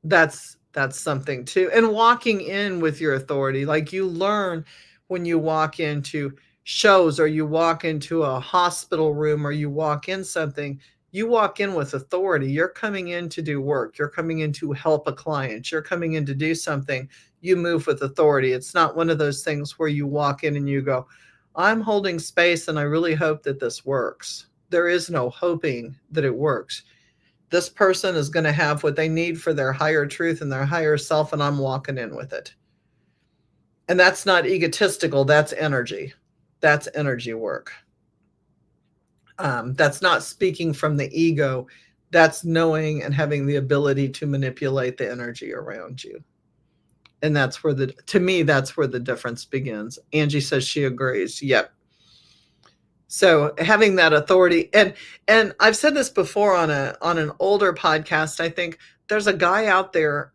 that's something too. And walking in with your authority, like you learn when you walk into shows or you walk into a hospital room or you walk in something, you walk in with authority. You're coming in to do work, you're coming in to help a client, you're coming in to do something. You move with authority. It's not one of those things where you walk in and you go, I'm holding space and I really hope that this works. There is no hoping that it works. This person is going to have what they need for their higher truth and their higher self, and I'm walking in with it. And that's not egotistical. That's energy. That's energy work. That's not speaking from the ego. That's knowing and having the ability to manipulate the energy around you. And that's where to me, that's where the difference begins. Angie says she agrees. Yep. So having that authority, and I've said this before on an older podcast, I think there's a guy out there,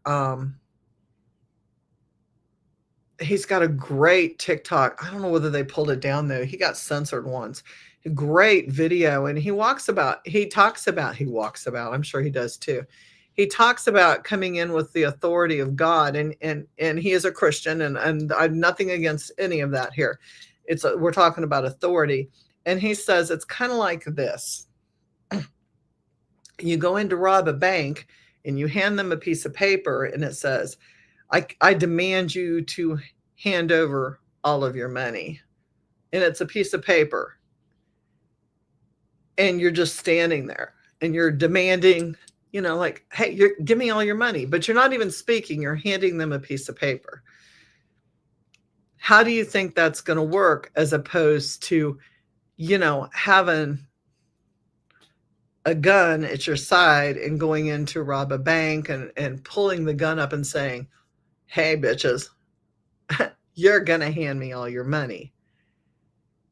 he's got a great TikTok. I don't know whether they pulled it down though. He got censored once. A great video, and he talks about, I'm sure he does too. He talks about coming in with the authority of God, and he is a Christian, and I'm nothing against any of that here. We're talking about authority. And he says it's kind of like this. You go in to rob a bank and you hand them a piece of paper and it says, I demand you to hand over all of your money. And it's a piece of paper. And you're just standing there and you're demanding, like, hey, give me all your money. But you're not even speaking. You're handing them a piece of paper. How do you think that's going to work as opposed to, having a gun at your side and going in to rob a bank and pulling the gun up and saying, hey, bitches, you're going to hand me all your money.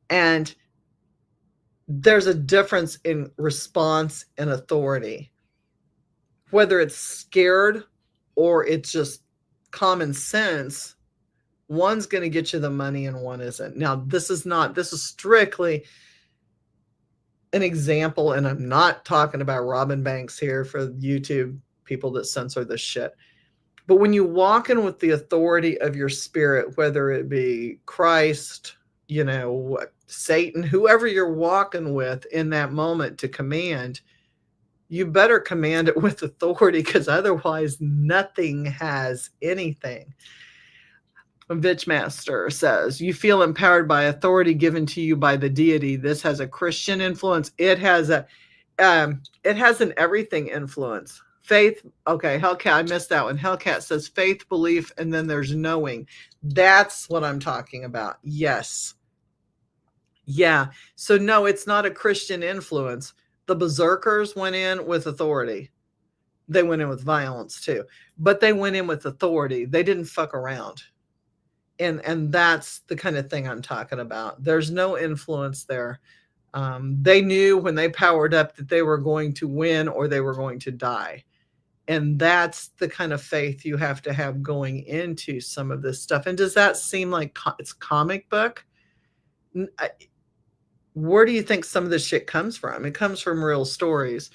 And there's a difference in response and authority, whether it's scared or it's just common sense. One's going to get you the money and one isn't. Now, this is strictly an example, and I'm not talking about robbing banks here for YouTube people that censor this shit. But when you walk in with the authority of your spirit, whether it be Christ, Satan, whoever you're walking with in that moment to command, you better command it with authority, because otherwise nothing has anything. Vitchmaster says, you feel empowered by authority given to you by the deity. This has a Christian influence. It has an everything influence. Faith. Okay. Hellcat. I missed that one. Hellcat says faith, belief, and then there's knowing. That's what I'm talking about. Yes. Yeah. So no, it's not a Christian influence. The berserkers went in with authority. They went in with violence too, but they went in with authority. They didn't fuck around. And that's the kind of thing I'm talking about. There's no influence there. They knew when they powered up that they were going to win or they were going to die. And that's the kind of faith you have to have going into some of this stuff. And does that seem like it's comic book? where do you think some of this shit comes from? It comes from real stories.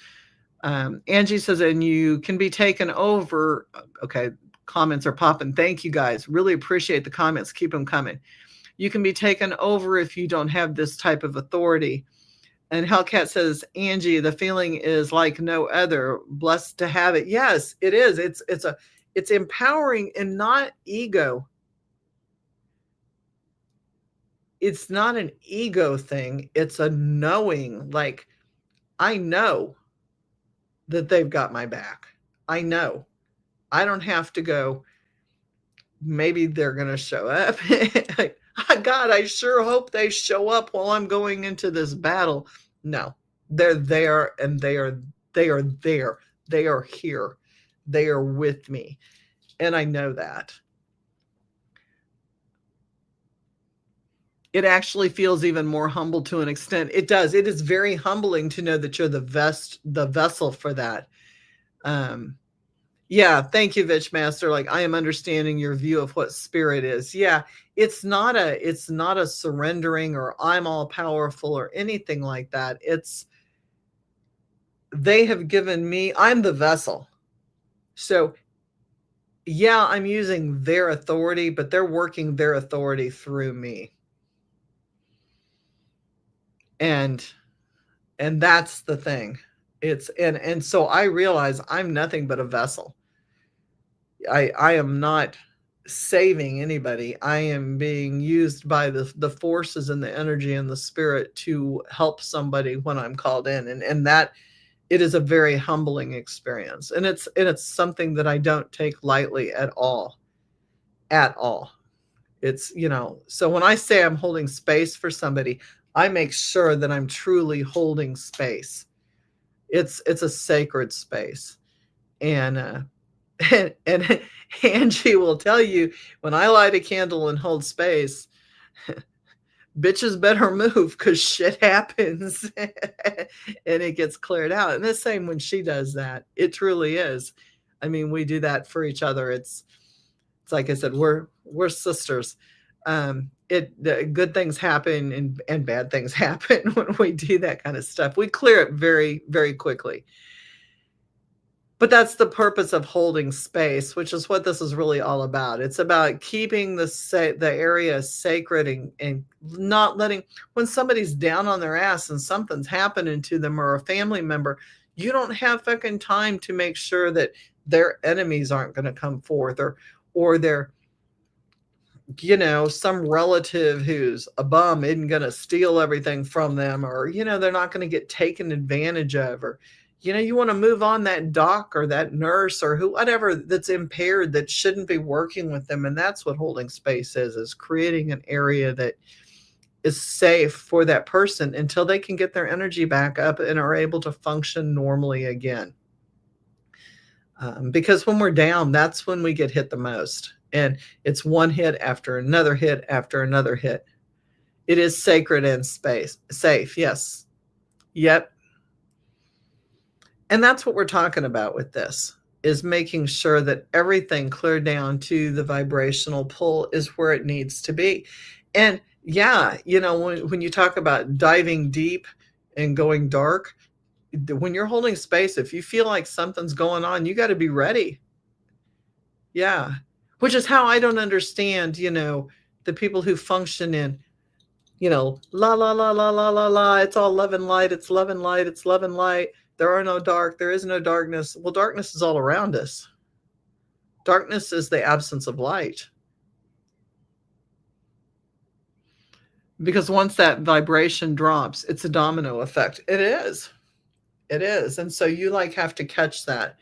Angie says, and you can be taken over. Okay, comments are popping. Thank you guys. Really appreciate the comments. Keep them coming. You can be taken over if you don't have this type of authority. And Hellcat says, Angie, the feeling is like no other. Blessed to have it. Yes, it is. It's empowering and not ego. It's not an ego thing. It's a knowing, like, I know that they've got my back. I know. I don't have to go, maybe they're going to show up. God, I sure hope they show up while I'm going into this battle. No, they're there, and they are there. They are here. They are with me. And I know that. It actually feels even more humble to an extent. It does. It is very humbling to know that you're the vessel for that. Yeah, thank you, Vitchmaster. Like, I am understanding your view of what spirit is. Yeah, it's not a surrendering or I'm all powerful or anything like that. It's, they have given me, I'm the vessel. So yeah, I'm using their authority, but they're working their authority through me. And that's the thing. It's, and so I realize I'm nothing but a vessel. I am not saving anybody. I am being used by the forces and the energy and the spirit to help somebody when I'm called in. And that, it is a very humbling experience. And it's something that I don't take lightly at all. At all. It's, so when I say I'm holding space for somebody, I make sure that I'm truly holding space. It's a sacred space. And and Angie will tell you, when I light a candle and hold space, bitches better move, because shit happens and it gets cleared out. And the same when she does that. It truly is. I mean, we do that for each other. It's like I said, we're sisters. Good things happen and bad things happen when we do that kind of stuff. We clear it very, very quickly. But that's the purpose of holding space, which is what this is really all about. It's about keeping the area sacred and not letting, when somebody's down on their ass and something's happening to them or a family member, you don't have fucking time to make sure that their enemies aren't going to come forth, or they're, some relative who's a bum isn't going to steal everything from them, or, they're not going to get taken advantage of, or, you want to move on that doc or that nurse or whatever that's impaired, that shouldn't be working with them. And that's what holding space is creating an area that is safe for that person until they can get their energy back up and are able to function normally again. Because when we're down, that's when we get hit the most. And it's one hit after another hit after another hit. It is sacred and safe. Yes. Yep. And that's what we're talking about with this, is making sure that everything cleared down to the vibrational pull is where it needs to be. And yeah, when you talk about diving deep and going dark, when you're holding space, if you feel like something's going on, you got to be ready. Yeah. Which is how I don't understand, the people who function in, la, la, la, la, la, la, la. It's all love and light. It's love and light. It's love and light. There are no dark. There is no darkness. Well, darkness is all around us. Darkness is the absence of light. Because once that vibration drops, it's a domino effect. It is. It is. And so you have to catch that.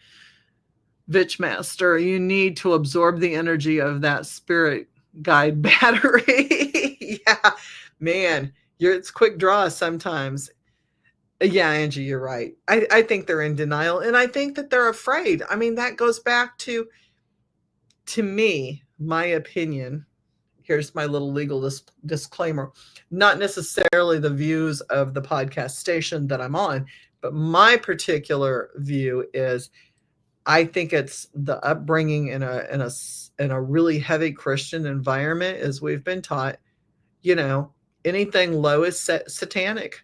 Vitchmaster, you need to absorb the energy of that spirit guide battery. Yeah, man, it's quick draw sometimes. Yeah, Angie, you're right. I think they're in denial, and I think that they're afraid. I mean, that goes back to me, my opinion. Here's my little legal disclaimer. Not necessarily the views of the podcast station that I'm on, but my particular view is, I think it's the upbringing in a really heavy Christian environment, as we've been taught, anything low is satanic.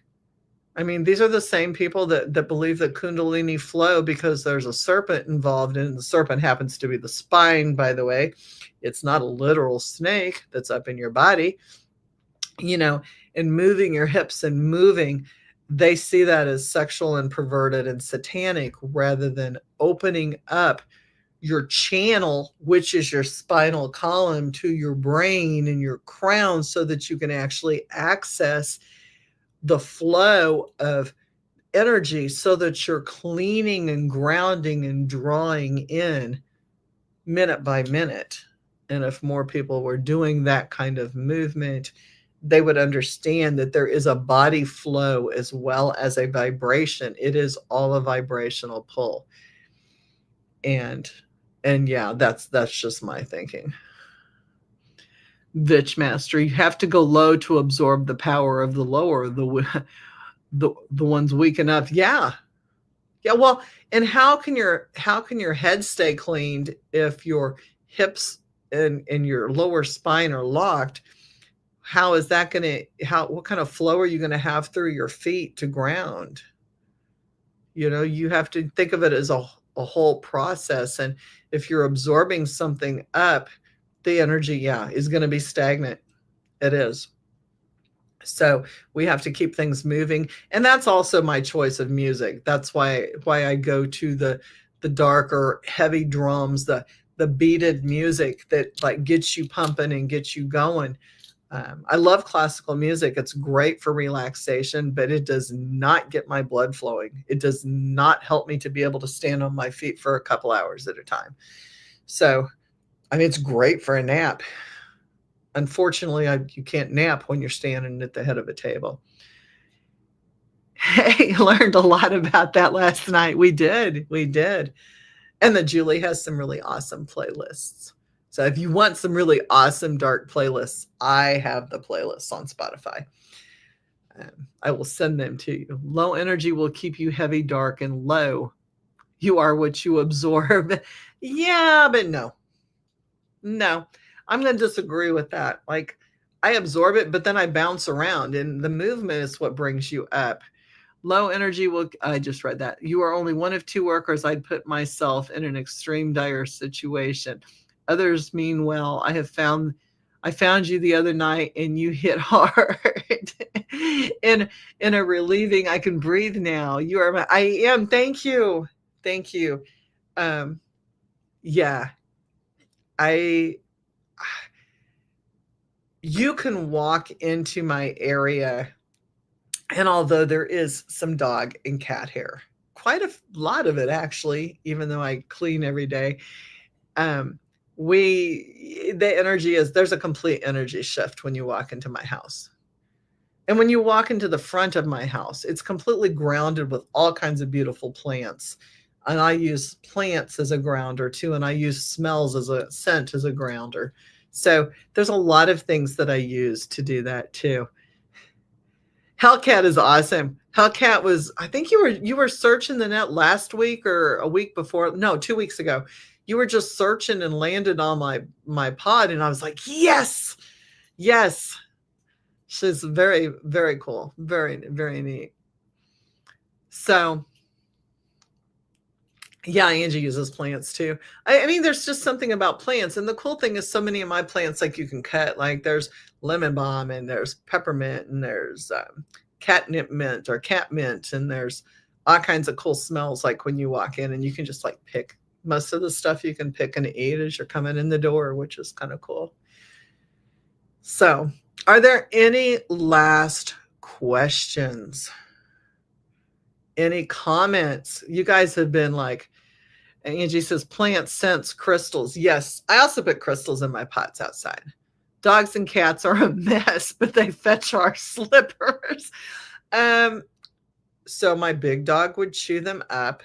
I mean, these are the same people that believe that Kundalini flow because there's a serpent involved, and the serpent happens to be the spine, by the way. It's not a literal snake that's up in your body, and moving your hips and moving. They see that as sexual and perverted and satanic rather than opening up your channel, which is your spinal column, to your brain and your crown so that you can actually access the flow of energy so that you're cleaning and grounding and drawing in minute by minute. And if more people were doing that kind of movement, they would understand that there is a body flow as well as a vibration. It is all a vibrational pull. And yeah, that's just my thinking. Vitch Master, you have to go low to absorb the power of the lower, the ones weak enough. Yeah. Well, and how can your head stay cleaned if your hips and your lower spine are locked? How is that going to, what kind of flow are you going to have through your feet to ground? You have to think of it as a whole process. And if you're absorbing something up, the energy, is going to be stagnant. It is. So we have to keep things moving. And that's also my choice of music. That's why I go to the darker, heavy drums, the beated music that like gets you pumping and gets you going. I love classical music. It's great for relaxation, but it does not get my blood flowing. It does not help me to be able to stand on my feet for a couple hours at a time. So, I mean, it's great for a nap. Unfortunately, you can't nap when you're standing at the head of a table. Hey, learned a lot about that last night. We did. And then Julie has some really awesome playlists. So if you want some really awesome dark playlists, I have the playlists on Spotify. I will send them to you. Low energy will keep you heavy, dark, and low. You are what you absorb. Yeah, but no. I'm going to disagree with that. Like, I absorb it, but then I bounce around, and the movement is what brings you up. Low energy will, I just read that. You are only one of two workers. I'd put myself in an extreme dire situation. Others mean well. I found you the other night and you hit hard. in a relieving, I can breathe now. You are I am. Thank you. Yeah. You can walk into my area, and although there is some dog and cat hair, quite a lot of it actually, even though I clean every day, the energy there's a complete energy shift when you walk into my house. And when you walk into the front of my house, it's completely grounded with all kinds of beautiful plants. And I use plants as a grounder too, and I use smells as a scent as a grounder. So there's a lot of things that I use to do that too. Hellcat is awesome. Hellcat was, I think you were searching the net last week or a week before. No, 2 weeks ago. You were just searching and landed on my pod, and I was like, yes. She's very, very cool. Very, very neat. So yeah, Angie uses plants too. I mean, there's just something about plants. And the cool thing is so many of my plants, like you can cut, like there's lemon balm and there's peppermint and there's catnip mint or cat mint. And there's all kinds of cool smells. Like when you walk in and you can just like pick most of the stuff you can pick and eat as you're coming in the door, which is kind of cool. So are there any last questions? Any comments? You guys have been like, Angie says, plants, scents, crystals. Yes, I also put crystals in my pots outside. Dogs and cats are a mess, but they fetch our slippers. So my big dog would chew them up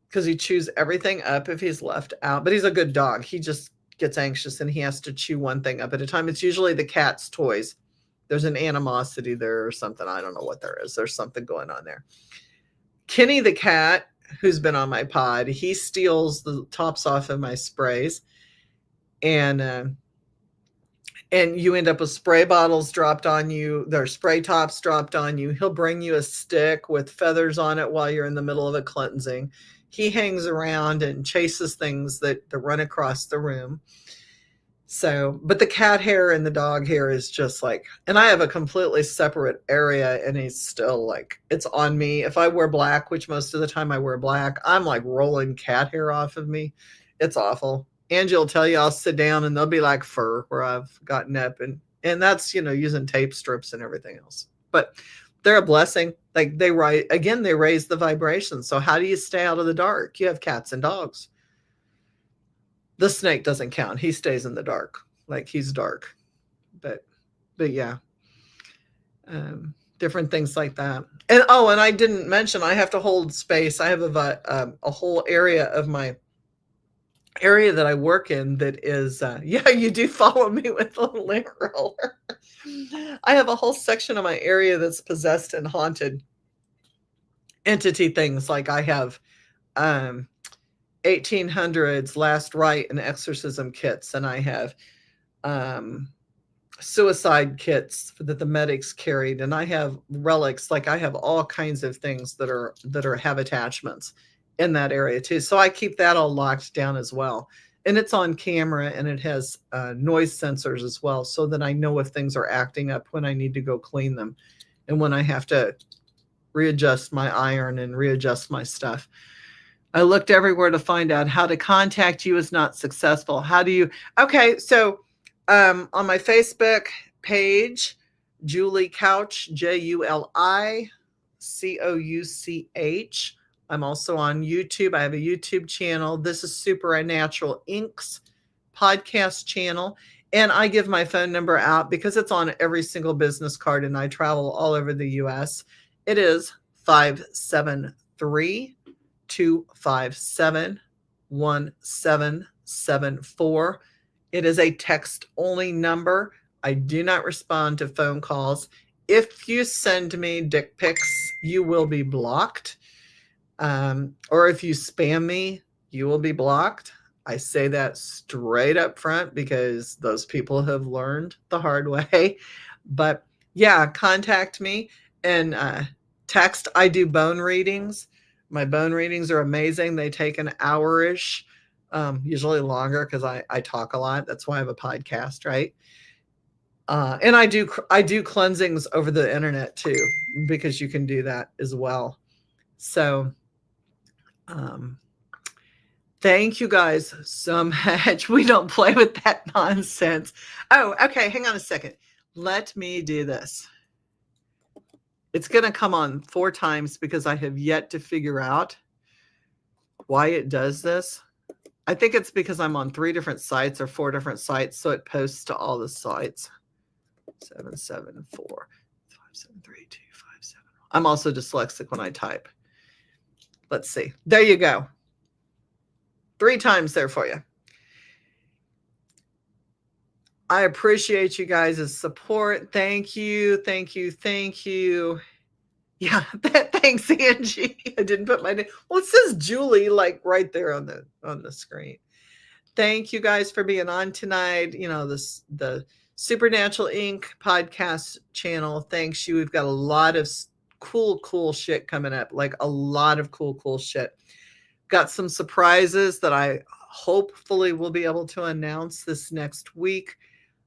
because he chews everything up if he's left out. But he's a good dog. He just gets anxious and he has to chew one thing up at a time. It's usually the cat's toys. There's an animosity there or something. I don't know what there is. There's something going on there. Kenny the cat, who's been on my pod, he steals the tops off of my sprays. And and you end up with spray bottles dropped on you. Their spray tops dropped on you. He'll bring you a stick with feathers on it while you're in the middle of a cleansing. He hangs around and chases things that run across the room. So, but the cat hair and the dog hair is just like, and I have a completely separate area, and he's still like, it's on me. If I wear black, which most of the time I wear black, I'm like rolling cat hair off of me. It's awful. Angie will tell you, I'll sit down and they'll be like fur where I've gotten up, and that's, using tape strips and everything else. But they're a blessing. Like they raise the vibration. So how do you stay out of the dark? You have cats and dogs. The snake doesn't count. He stays in the dark. Like he's dark. But yeah. Different things like that. And I didn't mention, I have to hold space. I have a whole area of my area that I work in that is, you do follow me with a lint roller. I have a whole section of my area that's possessed and haunted entity things. Like I have 1800s last rite and exorcism kits, and I have suicide kits that the medics carried, and I have relics. Like I have all kinds of things that have attachments in that area too. So I keep that all locked down as well, and it's on camera, and it has noise sensors as well, so that I know if things are acting up, when I need to go clean them, and when I have to readjust my iron and readjust my stuff. I looked everywhere to find out how to contact you is not successful. How do you? Okay, so on my Facebook page, Julie Couch, JuliCouch. I'm also on YouTube. I have a YouTube channel. This is Supernatural Inc.'s podcast channel. And I give my phone number out because it's on every single business card, and I travel all over the U.S. It is 573-257-1774. It is a text-only number. I do not respond to phone calls. If you send me dick pics, you will be blocked. Or if you spam me, you will be blocked. I say that straight up front because those people have learned the hard way. But yeah, contact me and text. I do bone readings. My bone readings are amazing. They take an hour-ish, usually longer because I talk a lot. That's why I have a podcast, right? And I do cleansings over the internet too, because you can do that as well. So thank you guys so much. We don't play with that nonsense. Oh, okay. Hang on a second. Let me do this. It's going to come on 4 times because I have yet to figure out why it does this. I think it's because I'm on 3 different sites or 4 different sites, so it posts to all the sites. 774-573-257. I'm also dyslexic when I type. Let's see. There you go. 3 times there for you. I appreciate you guys' support. Thank you. Thank you. Thank you. Yeah, thanks, Angie. I didn't put my name. Well, it says Julie like right there on the screen. Thank you guys for being on tonight. The Supernatural Inc. podcast channel. Thanks you. We've got a lot of cool shit coming up. Like a lot of cool shit. Got some surprises that I hopefully will be able to announce this next week.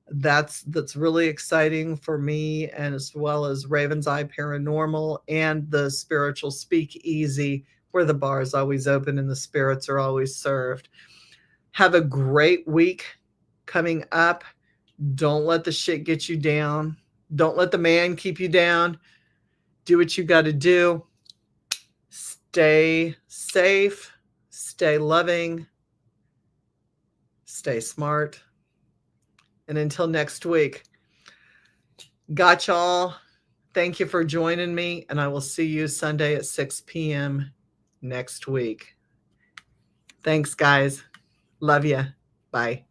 That's really exciting for me, and as well as Raven's Eye Paranormal and the Spiritual Speakeasy, where the bar is always open and the spirits are always served. Have a great week coming up. Don't let the shit get you down. Don't let the man keep you down. Do what you got to do. Stay safe. Stay loving. Stay smart. And until next week, got y'all. Thank you for joining me, and I will see you Sunday at 6 p.m. next week. Thanks, guys. Love you. Bye.